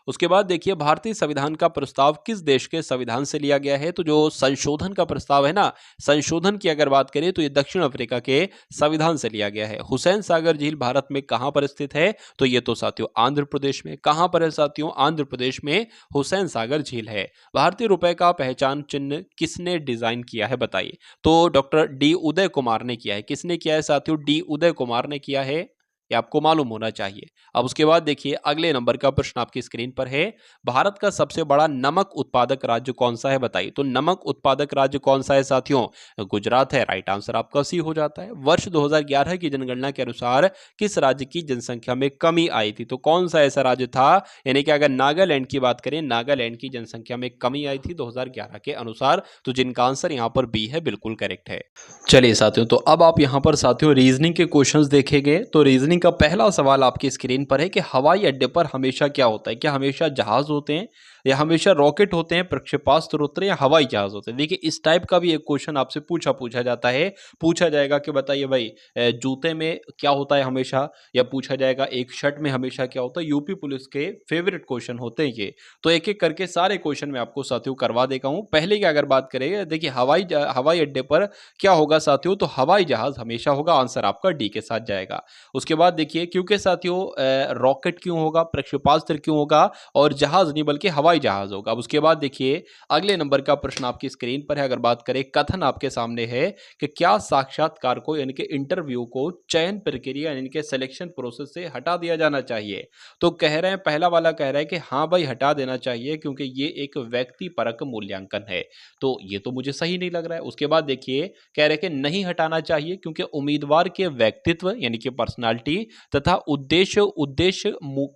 उसके बाद देखिए भारतीय संविधान का प्रस्ताव किस देश के संविधान से लिया गया है, तो जो संशोधन का प्रस्ताव है ना, संशोधन की अगर बात करें तो ये दक्षिण अफ्रीका के संविधान से लिया गया है। हुसैन सागर झील भारत में कहां पर स्थित है, तो ये तो साथियों आंध्र प्रदेश में। कहां पर है साथियों, आंध्र प्रदेश में हुसैन सागर झील है। भारतीय रुपए का पहचान चिन्ह किसने डिजाइन किया है बताइए, तो डॉक्टर डी उदय कुमार ने किया है। किसने किया है साथियों, डी उदय कुमार ने किया है, ये आपको मालूम होना चाहिए। अब उसके बाद देखिए अगले नंबर का प्रश्न आपकी स्क्रीन पर है, भारत का सबसे बड़ा नमक उत्पादक राज्य कौन सा है बताइए। तो नमक उत्पादक राज्य कौन सा है साथियों, गुजरात है, राइट आंसर आपका सी हो जाता है। वर्ष 2011 की जनगणना के अनुसार किस राज्य की जनसंख्या में कमी आई थी, तो कौन सा ऐसा राज्य था, यानी कि अगर नागालैंड की बात करें, नागालैंड की जनसंख्या में कमी आई थी 2011 के अनुसार, तो जिनका आंसर यहां पर बी है बिल्कुल करेक्ट है। चलिए साथियों, तो अब आप यहां पर साथियों रीजनिंग के क्वेश्चंस देखेंगे। तो रीजनिंग का पहला सवाल आपकी स्क्रीन पर है कि हवाई अड्डे पर हमेशा क्या होता है, क्या हमेशा जहाज होते हैं, या हमेशा रॉकेट होते हैं, प्रक्षेपास्त्र होते हैं, या हवाई जहाज होते हैं। देखिए इस टाइप का भी एक क्वेश्चन आपसे पूछा जाता है, पूछा जाएगा कि बताइए भाई जूते में क्या होता है हमेशा, या पूछा जाएगा एक शर्ट में हमेशा क्या होता है। यूपी पुलिस के फेवरेट क्वेश्चन होते हैं ये, तो एक एक करके सारे क्वेश्चन मैं आपको साथियों करवा देगा हूं। पहले की अगर बात करें, देखिए हवाई अड्डे पर क्या होगा साथियों, तो हवाई जहाज हमेशा होगा, आंसर आपका डी के साथ जाएगा। उसके बाद देखिए क्योंकि साथियों रॉकेट क्यों होगा, प्रक्षेपास्त्र क्यों होगा, और जहाज नहीं बल्कि हवाई जहाज होगा। उसके बाद देखिए अगले नंबर का प्रश्न आपकी स्क्रीन पर है, अगर बात करें कथन आपके सामने है कि क्या साक्षात्कार को यानी कि इंटरव्यू को चयन प्रक्रिया यानी कि सिलेक्शन प्रोसेस से हटा दिया जाना चाहिए, तो कह रहे हैं पहला वाला कह रहा है कि हाँ भाई हटा देना चाहिए, क्योंकि ये एक व्यक्ति परक मूल्यांकन है, तो ये तो मुझे सही नहीं लग रहा है। उसके बाद देखिए कह रहे कि नहीं हटाना चाहिए, क्योंकि उम्मीदवार के व्यक्तित्व यानी कि पर्सनालिटी तथा उद्देश्य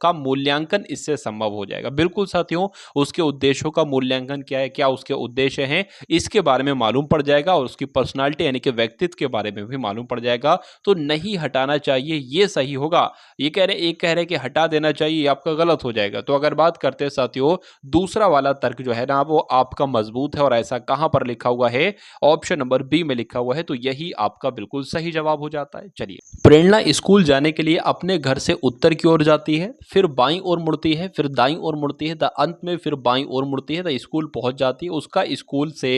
का मूल्यांकन इससे संभव हो जाएगा। बिल्कुल साथियों, उसके उद्देश्यों का मूल्यांकन क्या है, क्या उसके उद्देश्य हैं, इसके बारे में मालूम पड़ जाएगा, और उसकी पर्सनालिटी यानी कि व्यक्तित्व के बारे में भी मालूम पड़ जाएगा। तो नहीं हटाना चाहिए ये सही होगा। ये कह रहे एक कह रहे कि हटा देना चाहिए, ये आपका गलत हो जाएगा। तो अगर बात करते हैं साथियों दूसरा वाला तर्क जो है ना वो आपका मजबूत है, और ऐसा कहां पर लिखा हुआ है, ऑप्शन नंबर बी में लिखा हुआ है, तो यही आपका बिल्कुल सही जवाब हो जाता है। चलिए प्रेरणा स्कूल जाने के लिए अपने घर से उत्तर की ओर जाती है, फिर बाईं ओर मुड़ती है, फिर दाईं ओर मुड़ती है, अंत में फिर बाईं ओर मुड़ती है, तो स्कूल पहुंच जाती है। उसका स्कूल से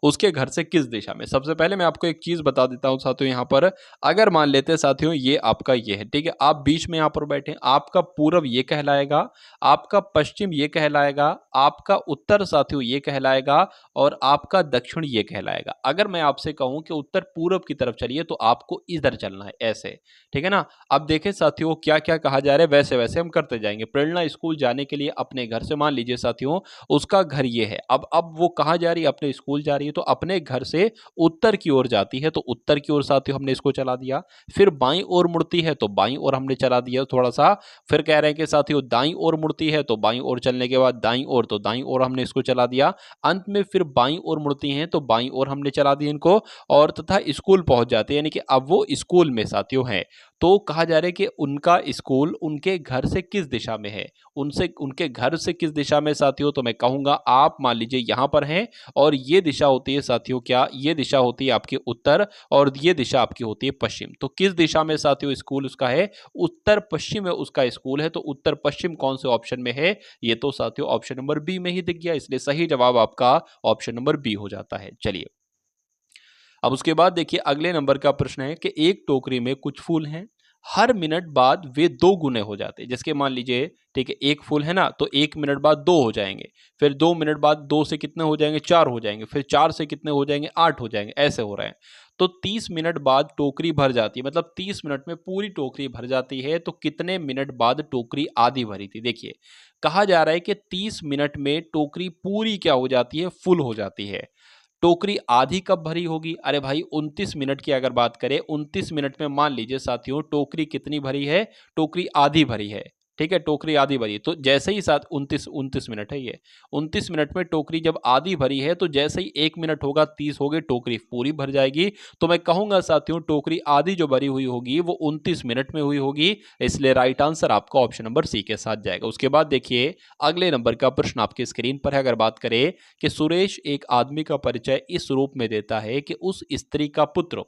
उसके घर से किस दिशा में, सबसे पहले मैं आपको एक चीज बता देता हूं साथियों, यहां पर अगर मान लेते हैं साथियों ये आपका ये है, ठीक है, आप बीच में यहां पर बैठे, आपका पूरब ये कहलाएगा, आपका पश्चिम ये कहलाएगा, आपका उत्तर साथियों ये कहलाएगा, और आपका दक्षिण ये कहलाएगा। अगर मैं आपसे कहूं कि उत्तर पूरब की तरफ चलिए, तो आपको इधर चलना है ऐसे, ठीक है ना। अब देखें साथियों क्या क्या कहा जा रहा है, वैसे वैसे हम करते जाएंगे। प्रेरणा स्कूल जाने के लिए अपने घर से मान लीजिए साथियों उसका घर ये है। अब वो कहाँ जा रही है? अपने स्कूल जा रही है, तो अपने घर से उत्तर की ओर जाती है, तो उत्तर की ओर साथियों हमने इसको चला दिया। फिर बाईं ओर मुड़ती है तो बाईं ओर हमने चला दिया थोड़ा सा। फिर कह रहे हैं कि साथियों दाईं ओर मुड़ती है तो बाईं ओर चलने के बाद दाईं ओर, तो दाईं ओर हमने इसको चला दिया। अंत में फिर बाईं ओर मुड़ती हैं तो बाईं ओर हमने चला दिया इनको, और तथा स्कूल पहुंच जाते हैं, यानी कि अब वो स्कूल में साथियों हैं। तो कहा जा रहा है कि उनका स्कूल उनके घर से किस दिशा में है? उनसे उनके घर से किस दिशा में साथियों? तो मैं कहूंगा आप मान लीजिए यहां पर हैं, और ये दिशा होती है साथियों क्या? ये दिशा होती है आपकी उत्तर, और ये दिशा आपकी होती है पश्चिम। तो किस दिशा में साथियों स्कूल उसका है? उत्तर पश्चिम में उसका स्कूल है। तो उत्तर पश्चिम कौन से ऑप्शन में है? ये तो साथियों ऑप्शन नंबर बी में ही दिख गया, इसलिए सही जवाब आपका ऑप्शन नंबर बी हो जाता है। चलिए, अब उसके बाद देखिए अगले नंबर का प्रश्न है कि एक टोकरी में कुछ फूल हैं, हर मिनट बाद वे दो गुने हो जाते हैं। जिसके मान लीजिए ठीक है, एक फूल है ना, तो एक मिनट बाद दो हो जाएंगे, फिर 2 मिनट बाद दो से कितने हो जाएंगे? 4 हो जाएंगे, फिर 4 से कितने हो जाएंगे? 8 हो जाएंगे, ऐसे हो रहे हैं। तो 30 मिनट बाद टोकरी भर जाती है, मतलब 30 मिनट में पूरी टोकरी भर जाती है। तो कितने मिनट बाद टोकरी आधी भरी थी? देखिए, कहा जा रहा है कि 30 मिनट में टोकरी पूरी क्या हो जाती है? फुल हो जाती है। टोकरी आधी कब भरी होगी? अरे भाई 29 मिनट की अगर बात करें, 29 मिनट में मान लीजिए साथियों टोकरी कितनी भरी है? टोकरी आधी भरी है। ठीक है, टोकरी आधी भरी है। तो जैसे ही साथ 29 मिनट है ये, 29 मिनट में टोकरी जब आधी भरी है, तो जैसे ही 1 मिनट होगा 30 हो गए, टोकरी पूरी भर जाएगी। तो मैं कहूंगा साथियों टोकरी आधी जो भरी हुई होगी वो 29 मिनट में हुई होगी, इसलिए राइट आंसर आपका ऑप्शन नंबर सी के साथ जाएगा। उसके बाद देखिए अगले नंबर का प्रश्न आपकी स्क्रीन पर है। अगर बात करें कि सुरेश एक आदमी का परिचय इस रूप में देता है कि उस स्त्री का पुत्र,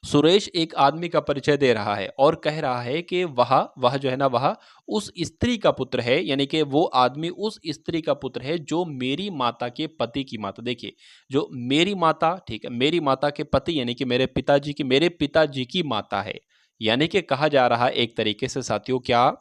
सुरेश एक आदमी का परिचय दे रहा है और कह रहा है कि वह वह जो है ना, वह उस स्त्री का पुत्र है, यानी कि वो आदमी उस स्त्री का पुत्र है जो मेरी माता के पति की माता। देखिए, जो मेरी माता, ठीक है, मेरी माता के पति यानी कि मेरे पिताजी की माता है। यानी कि कहा जा रहा है एक तरीके से साथियों क्या,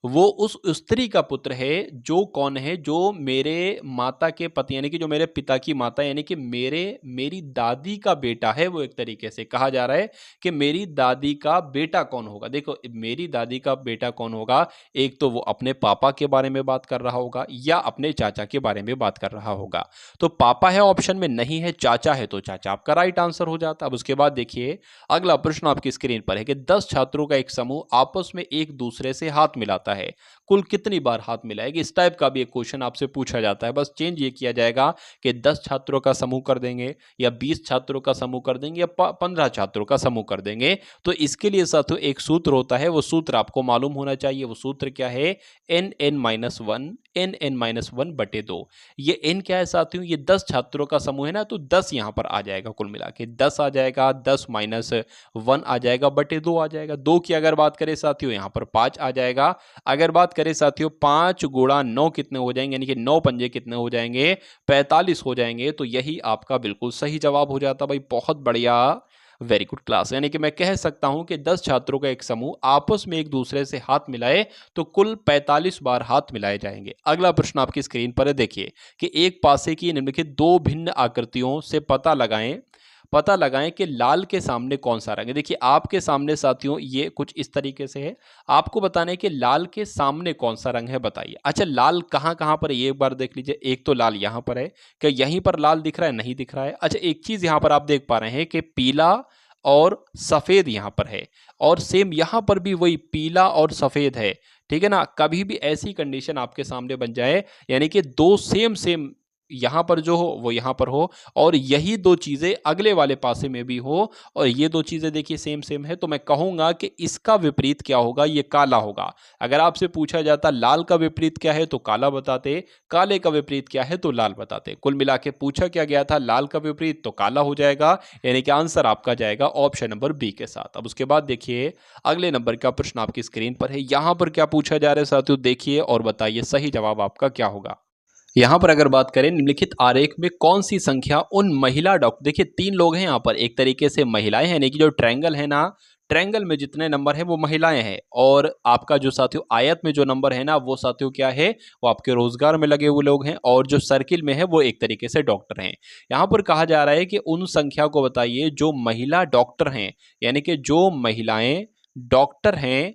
वो उस स्त्री का पुत्र है जो कौन है? जो मेरे माता के पति यानी कि जो मेरे पिता की माता, यानी कि मेरी दादी का बेटा है वो। एक तरीके से कहा जा रहा है कि मेरी दादी का बेटा कौन होगा? देखो, मेरी दादी का बेटा कौन होगा? एक तो वो अपने पापा के बारे में बात कर रहा होगा या अपने चाचा के बारे में बात कर रहा होगा। तो पापा है ऑप्शन में, नहीं है चाचा है, तो चाचा आपका राइट आंसर हो जाता। अब उसके बाद देखिए अगला प्रश्न आपकी स्क्रीन पर है कि 10 छात्रों का एक समूह आपस में एक दूसरे से हाथ मिलाता है, कुल कितनी बार हाथ मिलाएगी? इस टाइप का भी एक क्वेश्चन आपसे पूछा जाता है। बस चेंज ये किया जाएगा कि 10 छात्रों का समूह कर देंगे, या 20 छात्रों का समूह कर देंगे, या 15 छात्रों का समूह कर देंगे। तो इसके लिए साथियों एक सूत्र होता है, वो सूत्र आपको मालूम होना चाहिए। वो सूत्र क्या है? n(n-1) ये n क्या है साथियों? ये 10 छात्रों का समूह है ना, तो 10 यहां पर आ जाएगा, कुल मिला के 10 आ जाएगा, 10-1 आ जाएगा, बटे 2 आ जाएगा। 2 की अगर बात करें साथियों यहां पर 5 आ जाएगा। अगर बात करें साथियों 5 गुणा 9 कितने हो जाएंगे? यानी कि 9 पंजे कितने हो जाएंगे? 45 हो जाएंगे। तो यही आपका बिल्कुल सही जवाब हो जाता भाई। बहुत बढ़िया, वेरी गुड क्लास। यानी कि मैं कह सकता हूं कि 10 छात्रों का एक समूह आपस में एक दूसरे से हाथ मिलाए तो कुल 45 बार हाथ मिलाए जाएंगे। अगला प्रश्न आपकी स्क्रीन पर है, देखिए कि एक पासे की निम्नलिखित दो भिन्न आकृतियों से पता लगाएं कि लाल के सामने कौन सा रंग है। देखिए आपके सामने साथियों ये कुछ इस तरीके से है, आपको बताना है कि लाल के सामने कौन सा रंग है, बताइए। अच्छा, लाल कहाँ कहाँ पर है ये एक बार देख लीजिए। एक तो लाल यहाँ पर है, क्या यहीं पर लाल दिख रहा है? नहीं दिख रहा है। अच्छा, एक चीज यहाँ पर आप देख पा रहे हैं कि पीला और सफेद यहाँ पर है, और सेम यहाँ पर भी वही पीला और सफेद है। ठीक है ना, कभी भी ऐसी कंडीशन आपके सामने बन जाए यानी कि दो सेम सेम यहाँ पर जो हो वो यहाँ पर हो, और यही दो चीजें अगले वाले पासे में भी हो, और ये दो चीजें देखिए सेम सेम है, तो मैं कहूंगा कि इसका विपरीत क्या होगा? ये काला होगा। अगर आपसे पूछा जाता लाल का विपरीत क्या है तो काला बताते, काले का विपरीत क्या है तो लाल बताते। कुल मिला के पूछा क्या गया था? लाल का विपरीत तो काला हो जाएगा, यानी कि आंसर आपका जाएगा ऑप्शन नंबर बी के साथ। अब उसके बाद देखिए अगले नंबर का प्रश्न आपकी स्क्रीन पर है। यहां पर क्या पूछा जा रहा है साथियों, देखिए और बताइए सही जवाब आपका क्या होगा। यहाँ पर अगर बात करें निम्नलिखित आरेख में कौन सी संख्या उन महिला डॉक्टर, देखिए 3 लोग हैं यहाँ पर, एक तरीके से महिलाएं हैं, यानी कि जो ट्रायंगल है ना, ट्रायंगल में जितने नंबर हैं वो महिलाएं हैं, और आपका जो साथियों आयत में जो नंबर है ना वो साथियों क्या है? वो आपके रोजगार में लगे हुए लोग हैं, और जो सर्किल में है वो एक तरीके से डॉक्टर हैं। यहाँ पर कहा जा रहा है कि उन संख्या को बताइए जो महिला डॉक्टर हैं, यानी कि जो महिलाएं डॉक्टर हैं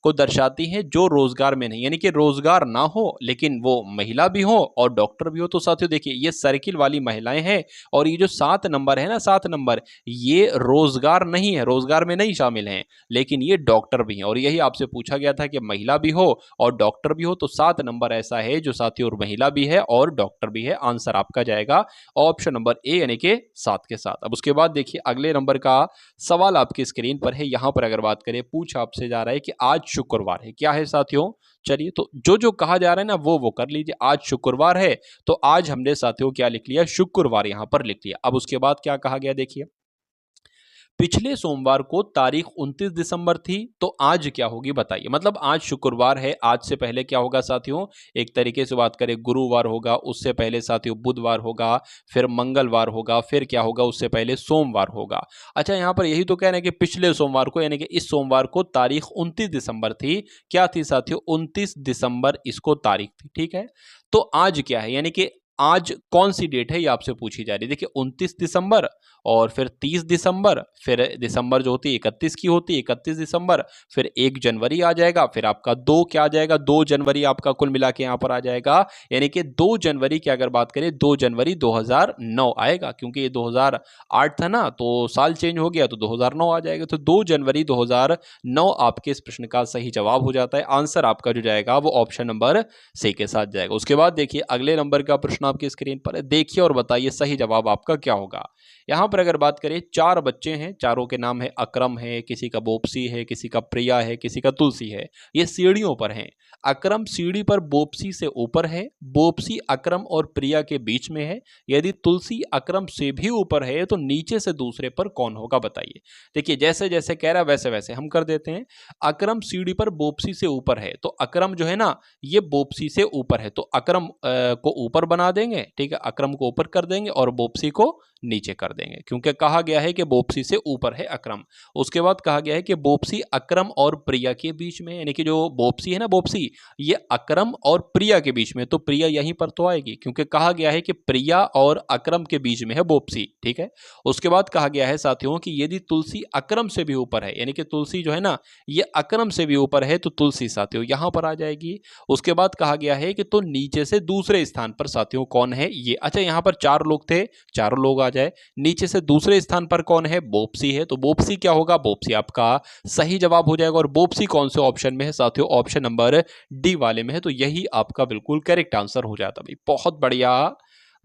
को दर्शाती हैं जो रोजगार में नहीं, यानी कि रोजगार ना हो लेकिन वो महिला भी हो और डॉक्टर भी हो। तो साथियों देखिए ये सर्किल वाली महिलाएं हैं और ये जो 7 नंबर है ना, 7 नंबर, ये रोजगार नहीं है, रोजगार में नहीं शामिल हैं, लेकिन ये डॉक्टर भी हैं। और यही आपसे पूछा गया था कि महिला भी हो और डॉक्टर भी हो, तो 7 नंबर ऐसा है जो साथियों महिला भी है और डॉक्टर भी है। आंसर आपका जाएगा ऑप्शन नंबर ए यानी कि 7 के साथ। अब उसके बाद देखिए अगले नंबर का सवाल आपकी स्क्रीन पर है। यहां पर अगर बात करें, पूछ आपसे जा रहा है कि आज शुक्रवार है, क्या है साथियों? चलिए तो जो जो कहा जा रहा है ना वो कर लीजिए। आज शुक्रवार है तो आज हमने साथियों क्या लिख लिया? शुक्रवार यहां पर लिख लिया। अब उसके बाद क्या कहा गया देखिए, पिछले सोमवार को तारीख 29 दिसंबर थी, तो आज क्या होगी बताइए। मतलब आज शुक्रवार है, आज से पहले क्या होगा साथियों? एक तरीके से बात करें गुरुवार होगा, उससे पहले साथियों बुधवार होगा, फिर मंगलवार होगा, फिर क्या होगा? उससे पहले सोमवार होगा। अच्छा यहाँ पर यही तो कह रहे हैं कि पिछले सोमवार को, यानी कि इस सोमवार को तारीख 29 दिसंबर थी। क्या थी साथियों? 29 दिसंबर इसको तारीख थी, ठीक है। तो आज क्या है, यानी कि आज कौन सी डेट है ये आपसे पूछी जा रही है। देखिए 29 दिसंबर और फिर 30 दिसंबर, फिर दिसंबर जो होती है 31 की होती है, 31 दिसंबर, फिर 1 जनवरी आ जाएगा, फिर आपका 2 क्या आ जाएगा? 2 जनवरी आपका कुल मिला के यहाँ पर आ जाएगा। यानी कि 2 जनवरी की अगर बात करें, 2 जनवरी 2009 आएगा, क्योंकि ये 2008 था ना, तो साल चेंज हो गया तो 2009 आ जाएगा। तो 2 जनवरी 2009 आपके इस प्रश्न का सही जवाब हो जाता है। आंसर आपका जो जाएगा वो ऑप्शन नंबर सी के साथ जाएगा। उसके बाद देखिए अगले नंबर का प्रश्न आपकी स्क्रीन पर है, देखिए और बताइए सही जवाब आपका क्या होगा। यहाँ पर अगर बात करें, 4 बच्चे हैं, चारों के नाम है अकरम है, किसी का बोपसी है, किसी का प्रिया है, किसी का तुलसी है। ये सीढ़ियों पर हैं। अकरम सीढ़ी पर बोपसी से ऊपर है, बोपसी अकरम और प्रिया के बीच में है। यदि तुलसी अकरम से भी ऊपर है तो नीचे से दूसरे पर कौन होगा बताइए। देखिए जैसे जैसे कह रहा है वैसे वैसे हम कर देते हैं। अकरम सीढ़ी पर बोपसी से ऊपर है, तो अकरम जो है ना ये बोपसी से ऊपर है, तो अकरम को ऊपर बना देंगे, ठीक है, अकरम को ऊपर कर देंगे और बोपसी को नीचे कर देंगे, क्योंकि कहा गया है कि बोपसी से ऊपर है अकरम। उसके बाद कहा गया है कि बोपसी अकरम और प्रिया के बीच में, यानी कि जो बोपसी है ना, बोपसी ये अकरम और प्रिया के बीच में, तो प्रिया यहीं पर तो आएगी, क्योंकि कहा गया है कि प्रिया और अकरम के बीच में है बोपसी, ठीक है। उसके बाद कहा गया है साथियों कि यदि तुलसी अकरम से भी ऊपर है, यानी कि तुलसी जो है ना ये अकरम से भी ऊपर है, तो तुलसी साथियों यहां पर आ जाएगी। उसके बाद कहा गया है कि तो नीचे से दूसरे स्थान पर साथियों कौन है ये। अच्छा यहाँ पर 4 लोग थे, चारों लोग आ जाए। नीचे से दूसरे स्थान पर कौन है? बोपसी है, तो बोपसी क्या होगा? बोपसी आपका सही जवाब हो जाएगा। और बोपसी कौन से ऑप्शन में है साथियों? ऑप्शन नंबर डी वाले में है, तो यही आपका बिल्कुल करेक्ट आंसर हो जाता भाई। बहुत बढ़िया,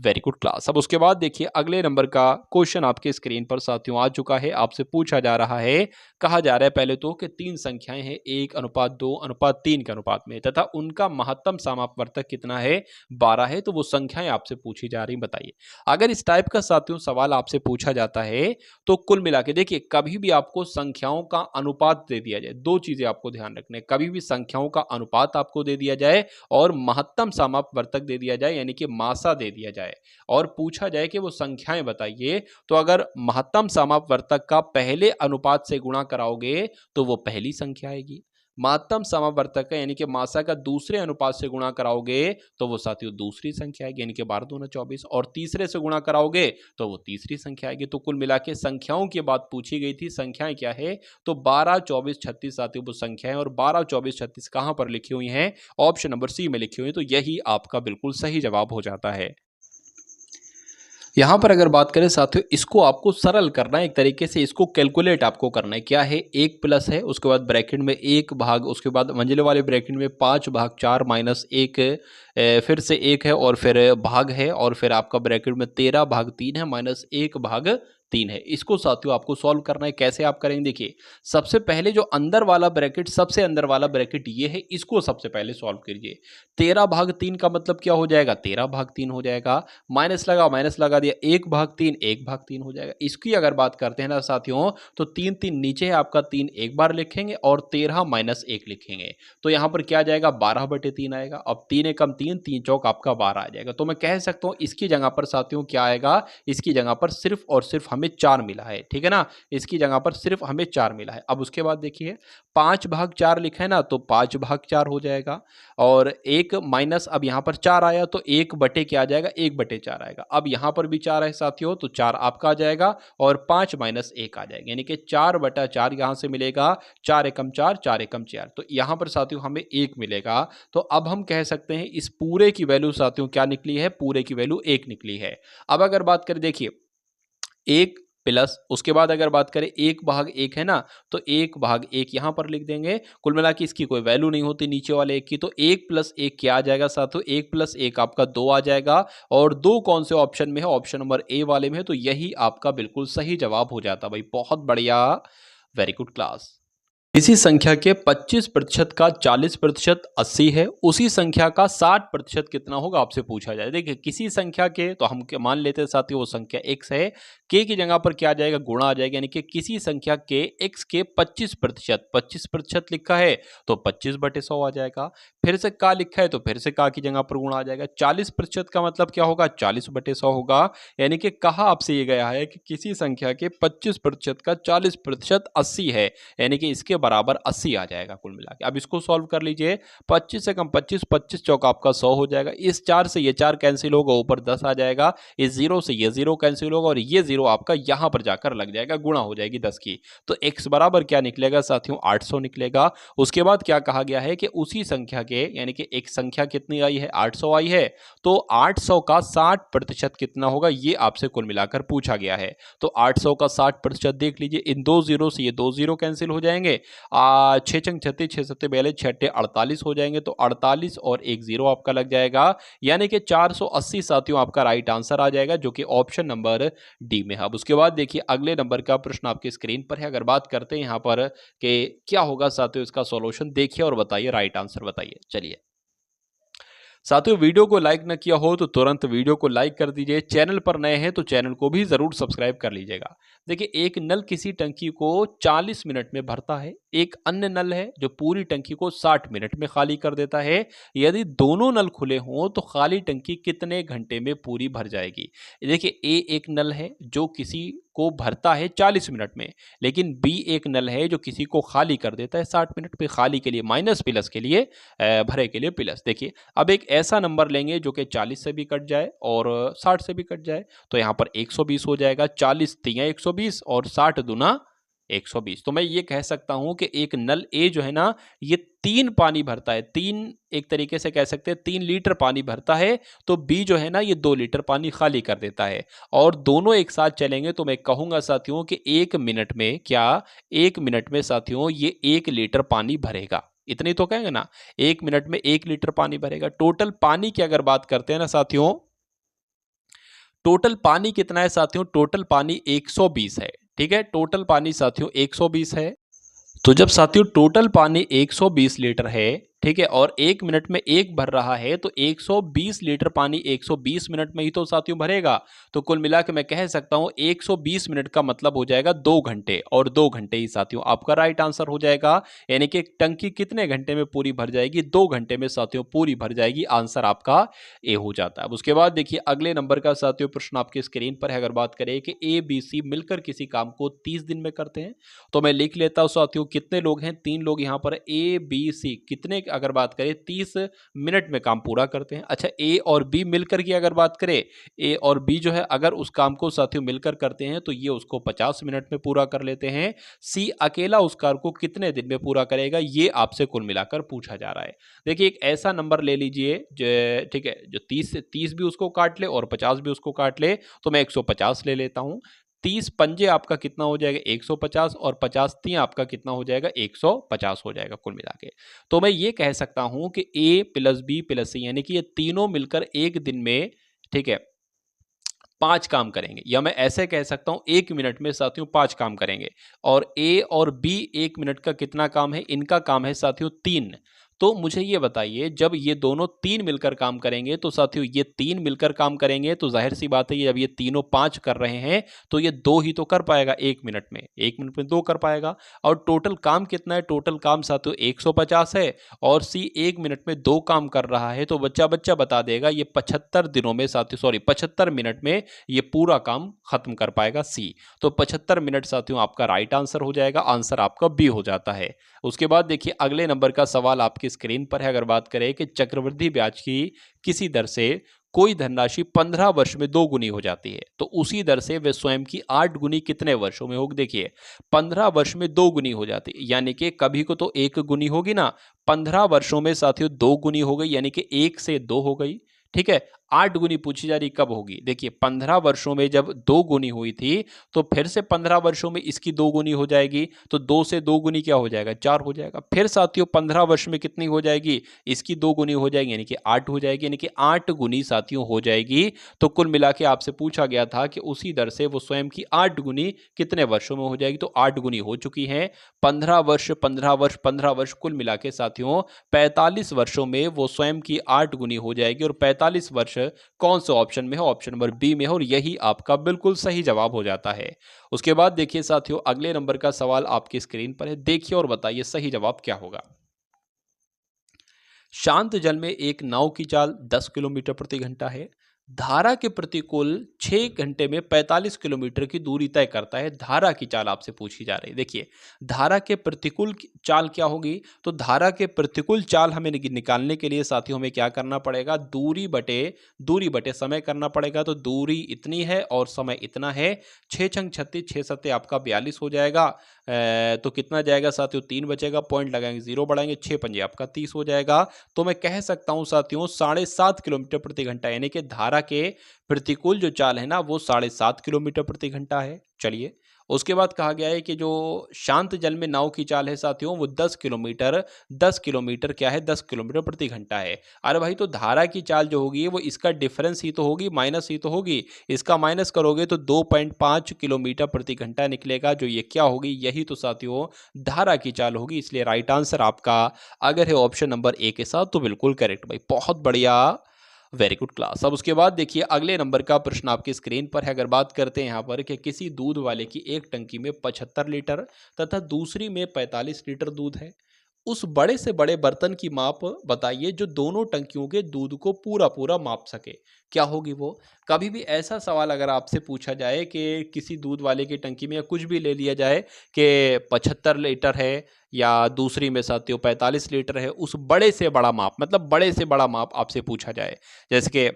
वेरी गुड क्लास। अब उसके बाद देखिए अगले नंबर का क्वेश्चन आपके स्क्रीन पर साथियों आ चुका है। आपसे पूछा जा रहा है, कहा जा रहा है पहले तो कि 3 संख्याएं हैं 1:2:3 के अनुपात में, तथा उनका महत्तम समापवर्तक कितना है? 12 है। तो वो संख्याएं आपसे पूछी जा रही, बताइए। अगर इस टाइप का साथियों सवाल आपसे पूछा जाता है तो कुल मिला के देखिए, कभी भी आपको संख्याओं का अनुपात दे दिया जाए, 2 चीजें आपको ध्यान रखने, कभी भी संख्याओं का अनुपात आपको दे दिया जाए और महत्तम समापवर्तक दे दिया जाए, यानी कि मासा दे दिया जाए, और पूछा जाए कि वो संख्याएं बताइए, तो अगर महत्तम समापवर्तक का पहले अनुपात से गुणा कराओगे तो वो पहली संख्या आएगी। महत्तम समापवर्तक का यानी कि मासा का दूसरे अनुपात से गुणा कराओगे तो वो साथियों दूसरी संख्या आएगी, यानी कि 12 दूना 24, और तीसरे से गुणा कराओगे तो वो तीसरी संख्या आएगी। तो कुल मिला के संख्याओं की बात पूछी गई थी, संख्याएं क्या है? तो 12, 24, 36 साथियों वो संख्याएं, और 12, 24, 36 कहां पर लिखी हुई हैं? ऑप्शन नंबर सी में लिखी हुई है, तो यही आपका बिल्कुल सही जवाब हो जाता है। यहाँ पर अगर बात करें साथियों, इसको आपको सरल करना है, एक तरीके से इसको कैलकुलेट आपको करना है। क्या है? 1 प्लस है, उसके बाद ब्रैकेट में 1 भाग, उसके बाद मंजिले वाले ब्रैकेट में 5 भाग 4 माइनस 1, फिर से 1 है और फिर भाग है, और फिर आपका ब्रैकेट में 13 भाग 3 है माइनस 1 भाग 3 है। इसको साथियों आपको सॉल्व करना है। कैसे आप करेंगे? देखिए सबसे पहले जो अंदर वाला ब्रैकेट, सबसे अंदर वाला ब्रैकेट ये है, इसको सबसे पहले सॉल्व कीजिए। 13 भाग 3 का मतलब क्या हो जाएगा? 13 भाग 3 हो जाएगा। माइनस लगा दिया, 1 भाग 3 1 भाग 3 हो जाएगा। इसकी अगर बात करते हैं ना साथियों, तो 3 3 नीचे है आपका, 3 एक बार लिखेंगे और 13 माइनस 1 लिखेंगे, तो यहाँ पर क्या आ जाएगा? 12/3 आएगा। अब 3 एकम 3, 3 चौक आपका 12 आ जाएगा। तो मैं कह सकता हूँ इसकी जगह पर साथियों क्या आएगा? इसकी जगह पर सिर्फ और सिर्फ हमें हमें 4 मिला है, ठीक है ना। इसकी जगह पर सिर्फ हमें 4 मिला है। अब उसके बाद देखिए 5/4 लिखा है ना, तो 5/4 हो जाएगा और 1 माइनस अब यहाँ पर 4 आया तो 1 बटे क्या आ जाएगा, 1/4 आएगा। अब यहाँ पर भी 4 है साथियों, तो 4 आपका आ जाएगा और 5 माइनस 1 आ जाएगा, यानी कि 4/4 यहाँ से मिलेगा। 4 एकम 4, 4 एकम 4, तो यहाँ पर साथियों हमें 1 मिलेगा। तो अब हम कह सकते हैं इस पूरे की वैल्यू साथियों क्या निकली है, पूरे की वैल्यू 1 निकली है। अब अगर बात करें देखिए 1 प्लस उसके बाद अगर बात करें 1/1 है ना, तो 1/1 यहाँ पर लिख देंगे। कुल मिला के इसकी कोई वैल्यू नहीं होती नीचे वाले 1 की, तो 1 + 1 क्या आ जाएगा साथियों, 1 + 1 आपका 2 आ जाएगा और 2 कौन से ऑप्शन में है, ऑप्शन नंबर ए वाले में है, तो यही आपका बिल्कुल सही जवाब हो जाता भाई। बहुत बढ़िया, वेरी गुड क्लास। किसी संख्या के 25% का 40% 80 है, उसी संख्या का 60% कितना होगा आपसे पूछा जाए। देखिए किसी संख्या के, तो हम मान लेते हैं साथियों वो संख्या x है, k की जगह पर क्या आ जाएगा, गुणा आ जाएगा, यानी कि किसी संख्या के x के 25%, 25% लिखा है तो 25/100 आ जाएगा। फिर से का लिखा है तो फिर से का की जगह पर गुणा आ जाएगा। 40% का मतलब क्या होगा, 40/100 होगा, यानी कि कहा आपसे ये गया है कि किसी संख्या के 25% का 40% 80 है, यानी कि इसके बराबर 80 आ जाएगा कुल मिला के। अब इसको सॉल्व कर लीजिए, 25 से कम 25, 25 चौका आपका 100 हो जाएगा। इस 4 से ये 4 कैंसिल होगा, ऊपर 10 आ जाएगा। इस 0 से ये 0 कैंसिल होगा और ये 0 आपका यहां पर जाकर लग जाएगा, गुणा हो जाएगी 10 की। तो x बराबर क्या निकलेगा साथियों, 800 निकलेगा। उसके बाद क्या कहा गया है कि उसी संख्या के, यानी कि एक संख्या कितनी आई है, 800 आई है, तो 800 का 60% कितना होगा, ये आपसे कुल मिलाकर पूछा गया है। तो 800 का 60% देख लीजिए, इन 2 0 से ये 2 0 कैंसिल हो जाएंगे। 6 छंग 36, 6 7 42, 6 8 48 हो जाएंगे, तो 48 और 1 0 आपका लग जाएगा, यानी कि 480 साथियों आपका राइट आंसर आ जाएगा, जो कि ऑप्शन नंबर डी में है। अब उसके बाद देखिए अगले नंबर का प्रश्न आपकी स्क्रीन पर है। अगर बात करते हैं यहाँ पर कि क्या होगा साथियों इसका सॉल्यूशन, देखिए और बताइए, राइट आंसर बताइए। चलिए साथियों, वीडियो को लाइक न किया हो तो तुरंत वीडियो को लाइक कर दीजिए। चैनल पर नए हैं तो चैनल को भी जरूर सब्सक्राइब कर लीजिएगा। देखिए एक नल किसी टंकी को 40 मिनट में भरता है, एक अन्य नल है जो पूरी टंकी को 60 मिनट में खाली कर देता है। यदि दोनों नल खुले हों तो खाली टंकी कितने घंटे में पूरी भर जाएगी। देखिए ए एक नल है जो किसी को भरता है 40 मिनट में, लेकिन बी एक नल है जो किसी को खाली कर देता है 60 मिनट में। खाली के लिए माइनस, प्लस के लिए भरे के लिए प्लस। देखिए अब एक ऐसा नंबर लेंगे जो कि 40 से भी कट जाए और 60 से भी कट जाए, तो यहाँ पर 120 हो जाएगा। 40 तिया 120 और 60 दूना 120। तो मैं ये कह सकता हूं कि एक नल ए जो है ना, ये 3 पानी भरता है, 3 एक तरीके से कह सकते हैं 3 लीटर पानी भरता है, तो बी जो है ना ये 2 लीटर पानी खाली कर देता है। और दोनों एक साथ चलेंगे तो मैं कहूंगा साथियों कि 1 मिनट में, क्या 1 मिनट में साथियों ये 1 लीटर पानी भरेगा। इतनी तो कहेंगे ना, 1 मिनट में 1 लीटर पानी भरेगा। टोटल पानी की अगर बात करते हैं ना साथियों, टोटल पानी कितना है साथियों, टोटल पानी 120 है। ठीक है, टोटल पानी साथियों 120 है। तो जब साथियों टोटल पानी 120 लीटर है, ठीक है, और 1 मिनट में 1 भर रहा है, तो 120 लीटर पानी 120 मिनट में ही तो साथियों भरेगा। तो कुल मिला के मैं कह सकता हूं 120 मिनट का मतलब हो जाएगा 2 घंटे, और 2 घंटे ही साथियों आपका राइट आंसर हो जाएगा। यानी कि टंकी कितने घंटे में पूरी भर जाएगी, 2 घंटे में साथियों पूरी भर जाएगी। आंसर आपका ए हो जाता है। अब उसके बाद देखिए अगले नंबर का साथियों प्रश्न आपकी स्क्रीन पर है। अगर बात करें कि ए बी सी मिलकर किसी काम को 30 दिन में करते हैं, तो मैं लिख लेता हूं साथियों कितने लोग हैं, 3 लोग यहाँ पर। ए बी सी कितने, अगर बात करें 30 मिनट में काम पूरा करते हैं। अच्छा ए और बी मिलकर की अगर बात करें, ए और बी जो है अगर उस काम को साथियों मिलकर करते हैं तो ये उसको 50 मिनट में पूरा कर लेते हैं। सी अकेला उस कार्य को कितने दिन में पूरा करेगा, ये आपसे कुल मिलाकर पूछा जा रहा है। देखिए एक ऐसा नंबर ले लीजिए जो, ठीक है, जो 30 भी उसको काट ले और 50 भी उसको काट ले, तो मैं 150 ले लेता हूं। 30 पंजे आपका कितना हो जाएगा, 150, और 50 तीन आपका कितना हो जाएगा, 150 हो जाएगा कुल मिला के। तो मैं ये कह सकता हूं कि ए प्लस बी प्लस सी, यानी कि ये तीनों मिलकर एक दिन में, ठीक है, 5 काम करेंगे, या मैं ऐसे कह सकता हूं 1 मिनट में साथियों 5 काम करेंगे। और ए और बी 1 मिनट का कितना काम है, इनका काम है साथियों 3। तो मुझे ये बताइए, जब ये दोनों 3 मिलकर काम करेंगे तो साथियों ये 3 मिलकर काम करेंगे तो जाहिर सी बात है ये, जब ये तीनों 5 कर रहे हैं तो ये 2 ही तो कर पाएगा 1 मिनट में, 1 मिनट में 2 कर पाएगा। और टोटल काम कितना है? टोटल काम साथियों 150 है और सी 1 मिनट में 2 काम कर रहा है, तो बच्चा बच्चा बता देगा ये 75 दिनों में साथियों, सॉरी 75 मिनट में ये पूरा काम खत्म कर पाएगा सी। तो 75 मिनट साथियों आपका राइट आंसर हो जाएगा, आंसर आपका बी हो जाता है। उसके बाद देखिए अगले नंबर का सवाल आपकी स्क्रीन पर है। अगर बात करें कि चक्रवृद्धि ब्याज की किसी दर से कोई धनराशि 15 वर्ष में 2 गुनी हो जाती है, तो उसी दर से वे स्वयं की 8 गुनी कितने वर्षों में होगी? देखिए 15 वर्ष में 2 गुनी हो जाती है, यानी कि कभी को तो 1 गुनी होगी ना, 15 वर्षों में साथियों 2 गुनी हो गई, यानी कि 1 से 2 हो गई। ठीक है, 8 गुनी पूछी जा रही कब होगी? देखिए 15 वर्षों में जब 2 गुनी हुई थी तो फिर से 15 वर्षों में इसकी 2 गुनी हो जाएगी, तो 2 से 2 गुनी क्या हो जाएगा? 4 हो जाएगा। फिर साथियों 15 वर्ष में कितनी हो जाएगी? इसकी 2 गुनी हो जाएगी, यानी कि 8 हो जाएगी, यानी कि 8 गुनी साथियों हो जाएगी। तो कुल मिला के आपसे पूछा गया था कि उसी दर से वो स्वयं की 8 गुनी कितने वर्षों में हो जाएगी, तो 8 गुनी हो चुकी है। 15 वर्ष 15 वर्ष 15 वर्ष कुल मिला के साथियों 45 वर्षों में वो स्वयं की 8 गुनी हो जाएगी। और 45 वर्ष कौन से ऑप्शन में है? ऑप्शन नंबर बी में है, और यही आपका बिल्कुल सही जवाब हो जाता है। उसके बाद देखिए साथियों अगले नंबर का सवाल आपकी स्क्रीन पर है, देखिए और बताइए सही जवाब क्या होगा। शांत जल में एक नाव की चाल 10 किलोमीटर प्रति घंटा है। धारा के प्रतिकूल 6 घंटे में 45 किलोमीटर की दूरी तय करता है। धारा की चाल आपसे पूछी जा रही है। देखिए धारा के प्रतिकूल चाल क्या होगी? तो धारा के प्रतिकूल चाल हमें निकालने के लिए साथियों हमें क्या करना पड़ेगा? दूरी बटे समय करना पड़ेगा। तो दूरी इतनी है और समय इतना है, 6 छंग 36, 6 सत्ते आपका 42 हो जाएगा। तो कितना जाएगा साथियों? 3 बचेगा, पॉइंट लगाएंगे, 0 बढ़ाएंगे, 6 पंजे आपका 30 हो जाएगा। तो मैं कह सकता हूं साथियों 7.5 किलोमीटर प्रति घंटा, यानी कि धारा के प्रतिकूल जो चाल है ना वो 7.5 किलोमीटर प्रति घंटा है। चलिए उसके बाद कहा गया है कि जो शांत जल में नाव की चाल है साथियों वो 10 किलोमीटर क्या है? 10 किलोमीटर प्रति घंटा है। अरे भाई तो धारा की चाल जो होगी वो इसका डिफरेंस ही तो होगी, माइनस ही तो होगी। इसका माइनस करोगे तो 2.5 किलोमीटर प्रति घंटा निकलेगा, जो ये क्या होगी? यही तो साथियों धारा की चाल होगी। इसलिए राइट आंसर आपका अगर है ऑप्शन नंबर ए के साथ तो बिल्कुल करेक्ट भाई, बहुत बढ़िया, वेरी गुड क्लास। अब उसके बाद देखिए अगले नंबर का प्रश्न आपकी स्क्रीन पर है। अगर बात करते हैं यहाँ पर कि किसी दूध वाले की एक टंकी में 75 लीटर तथा दूसरी में 45 लीटर दूध है, उस बड़े से बड़े बर्तन की माप बताइए जो दोनों टंकियों के दूध को पूरा पूरा माप सके। क्या होगी वो? कभी भी ऐसा सवाल अगर आपसे पूछा जाए कि किसी दूध वाले की टंकी में, या कुछ भी ले लिया जाए कि 75 लीटर है या दूसरी में साथियों 45 लीटर है, उस बड़े से बड़ा माप, मतलब बड़े से बड़ा माप आपसे पूछा जाए, जैसे कि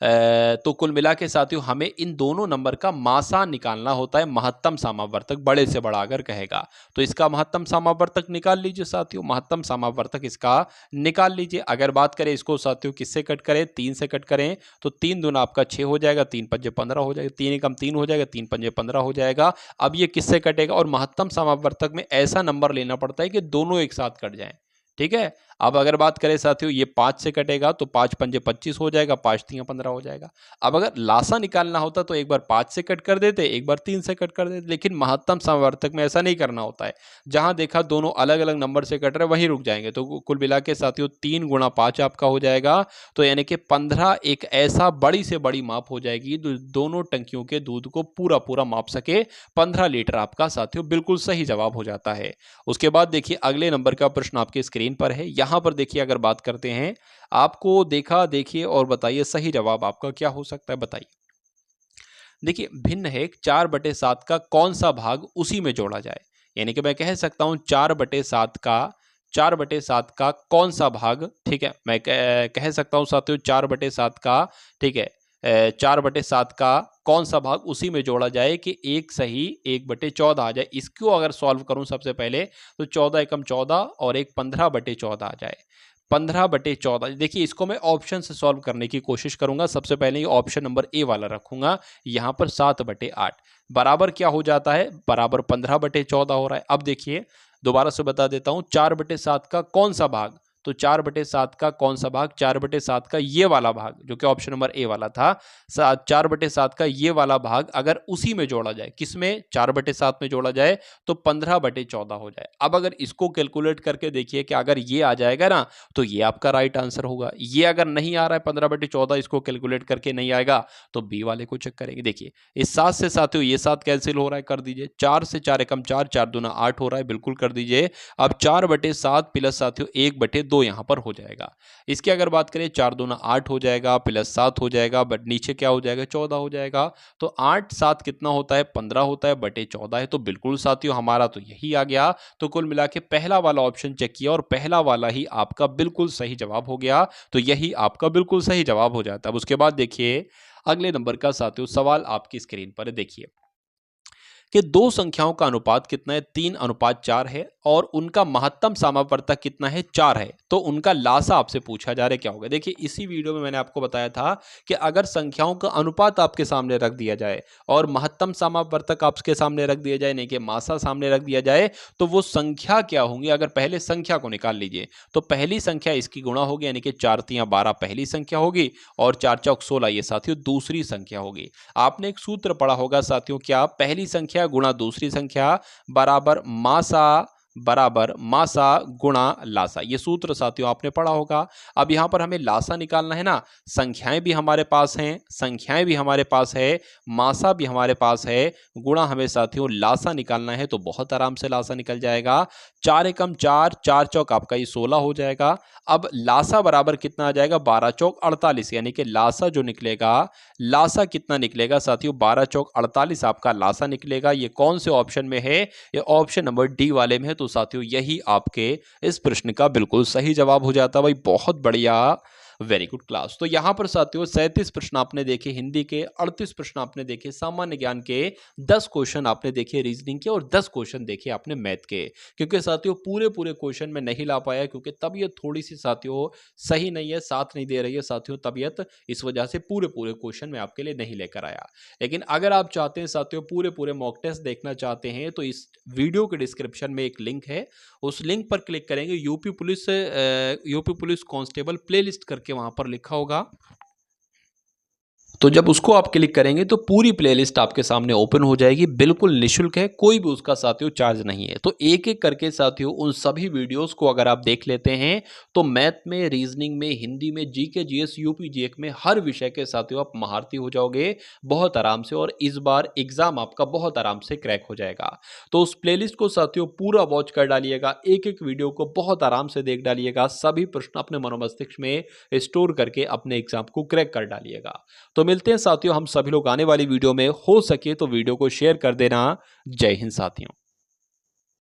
तो कुल मिला के साथियों हमें इन दोनों नंबर का मासा निकालना होता है, महत्तम समावर्तक, बड़े से बड़ा अगर कहेगा तो इसका महत्तम समावर्तक निकाल लीजिए साथियों, महत्तम समावर्तक इसका निकाल लीजिए। अगर बात करें इसको साथियों किससे कट करें? 3 से कट करें तो 3 दूना आपका 6 हो जाएगा, 3 पंजे 15 हो जाएगा, 3 एकम 3 हो जाएगा, 3 पंजे 15 हो जाएगा। अब ये किससे कटेगा? और महत्तम समावर्तक में ऐसा नंबर लेना पड़ता है कि दोनों एक साथ कट जाएं। ठीक है, अब अगर बात करें साथियों ये 5 से कटेगा तो 5 पंजे 25 हो जाएगा, 5 तियां 15 हो जाएगा। अब अगर लासा निकालना होता तो एक बार 5 से कट कर देते, एक बार 3 से कट कर देते, लेकिन महत्तम समावर्तक में ऐसा नहीं करना होता है। जहां देखा दोनों अलग अलग नंबर से कट रहे वहीं रुक जाएंगे। तो कुल मिला के साथियों 3 गुणा 5 आपका हो जाएगा, तो यानी कि 15 एक ऐसा बड़ी से बड़ी माप हो जाएगी जो दोनों टंकियों के दूध को पूरा पूरा माप सके। 15 लीटर आपका साथियों बिल्कुल सही जवाब हो जाता है। उसके बाद देखिए अगले नंबर का प्रश्न आपके स्क्रीन पर है। यहां पर देखिए अगर बात करते हैं, आपको देखा, देखिए और बताइए सही जवाब आपका क्या हो सकता है, बताइए। देखिए भिन्न है 4/7 का कौन सा भाग उसी में जोड़ा जाए, यानी कि मैं कह सकता हूं 4/7 का कौन सा भाग, ठीक है, मैं कह सकता हूं साथियों 4/7 का, ठीक है, 4/7 का कौन सा भाग उसी में जोड़ा जाए कि एक सही 1/14 आ जाए। इसको अगर सॉल्व करूं सबसे पहले तो 14 एकम 14 और एक 15/14 आ जाए। 15/14, देखिए इसको मैं ऑप्शन से सॉल्व करने की कोशिश करूंगा। सबसे पहले ये ऑप्शन नंबर ए वाला रखूंगा, यहां पर 7/8 बराबर क्या हो जाता है? बराबर 15/14 हो रहा है। अब देखिए दोबारा से बता देता हूं, 4/7 का कौन सा भाग, तो 4/7 का कौन सा भाग, 4/7 का ये वाला भाग जो कि ऑप्शन नंबर ए वाला था, 4/7 का ये वाला भाग अगर उसी में जोड़ा जाए, किसमें, 4/7 में जोड़ा जाए तो 15/14 हो जाए। अब अगर इसको कैलकुलेट करके देखिए कि अगर ये आ जाएगा ना तो ये आपका राइट आंसर होगा। ये अगर नहीं आ रहा है 15/14 इसको कैलकुलेट करके नहीं आएगा तो बी वाले को चेक करेंगे। देखिए इस 7 से साथियों ये 7 कैंसिल हो रहा है, कर दीजिए। 4 से 4 एकम 4, 4 दूना 8 हो रहा है, बिल्कुल कर दीजिए। अब 4/7 प्लस साथियों 1/2 यहां पर हो जाएगा। इसकी अगर बात करें 4 दूना 8 हो जाएगा, प्लस 7 हो जाएगा, बट नीचे क्या हो जाएगा, 14 हो जाएगा। तो 8 7 कितना होता है, 15 होता है, बटे 14 है। तो बिल्कुल साथियों हमारा तो यही आ गया। तो कुल मिला के पहला वाला ऑप्शन चेक किया और पहला वाला ही आपका बिल्कुल सही जवाब हो गया। तो यही आपका बिल्कुल सही जवाब हो जाता है। अब उसके बाद देखिए अगले नंबर का साथियों सवाल आपकी स्क्रीन पर देखिए कि दो संख्याओं का अनुपात कितना है, 3:4 है और उनका महत्तम समापवर्तक कितना है, 4 है। तो उनका लासा आपसे पूछा जा रहा है क्या होगा। देखिए इसी वीडियो में मैंने आपको बताया था कि अगर संख्याओं का अनुपात आपके सामने रख दिया जाए और महत्तम समापवर्तक आपके सामने रख दिया जाए, नहीं कि मासा सामने रख दिया जाए, तो वो संख्या क्या होंगी। अगर पहले संख्या को निकाल लीजिए तो पहली संख्या इसकी गुणा होगी, यानी कि 4×3=12 पहली संख्या होगी और 4×4=16 ये साथियों दूसरी संख्या होगी। आपने एक सूत्र पढ़ा होगा साथियों, क्या, पहली संख्या गुणा दूसरी संख्या बराबर मासा गुणा लासा। ये सूत्र साथियों आपने पढ़ा होगा। अब यहां पर हमें लासा निकालना है ना, संख्याएं भी हमारे पास हैं, संख्याएं भी हमारे पास है, मासा भी हमारे पास है, गुणा हमें साथियों लासा निकालना है। तो बहुत आराम से लासा निकल जाएगा। 4 एकम 4, 4 चौक आपका ये 16 हो जाएगा। अब लासा बराबर कितना आ जाएगा, 12 चौक 48, यानी कि लासा जो निकलेगा, लासा कितना निकलेगा साथियों, 12 चौक 48 आपका लासा निकलेगा। ये कौन से ऑप्शन में है, ये ऑप्शन नंबर डी वाले में है। तो साथियों यही आपके इस प्रश्न का बिल्कुल सही जवाब हो जाता है। भाई बहुत बढ़िया, वेरी गुड क्लास। तो यहां पर साथियों 37 प्रश्न आपने देखे हिंदी के, 38 प्रश्न आपने देखे सामान्य ज्ञान के, 10 क्वेश्चन आपने देखे रीजनिंग के और 10 क्वेश्चन देखे आपने मैथ के। क्योंकि साथियों पूरे पूरे क्वेश्चन में नहीं ला पाया क्योंकि तबीयत थोड़ी सी साथियों सही नहीं है, साथ नहीं दे रही है साथियों तबीयत, इस वजह से पूरे पूरे क्वेश्चन मैं आपके लिए नहीं लेकर आया। लेकिन अगर आप चाहते हैं साथियों पूरे पूरे मॉक टेस्ट देखना चाहते हैं तो इस वीडियो के डिस्क्रिप्शन में एक लिंक है, उस लिंक पर क्लिक करेंगे, यूपी पुलिस कांस्टेबल प्लेलिस्ट करके वहां पर लिखा होगा। तो जब उसको आप क्लिक करेंगे तो पूरी प्लेलिस्ट आपके सामने ओपन हो जाएगी, बिल्कुल निःशुल्क है, कोई भी उसका साथियों चार्ज नहीं है। तो एक एक करके साथियों उन सभी वीडियोस को अगर आप देख लेते हैं तो मैथ में, रीजनिंग में, हिंदी में, जीके जीएस यूपी जीएक में हर विषय के साथियों आप महारथी हो जाओगे बहुत आराम से और इस बार एग्जाम आपका बहुत आराम से क्रैक हो जाएगा। तो उस प्लेलिस्ट को साथियों पूरा वॉच कर डालिएगा, एक एक वीडियो को बहुत आराम से देख डालिएगा, सभी प्रश्न अपने मनोमस्तिष्क में स्टोर करके अपने एग्जाम को क्रैक कर डालिएगा। तो मिलते हैं साथियों हम सभी लोग आने वाली वीडियो में, हो सके तो वीडियो को शेयर कर देना। जय हिंद साथियों।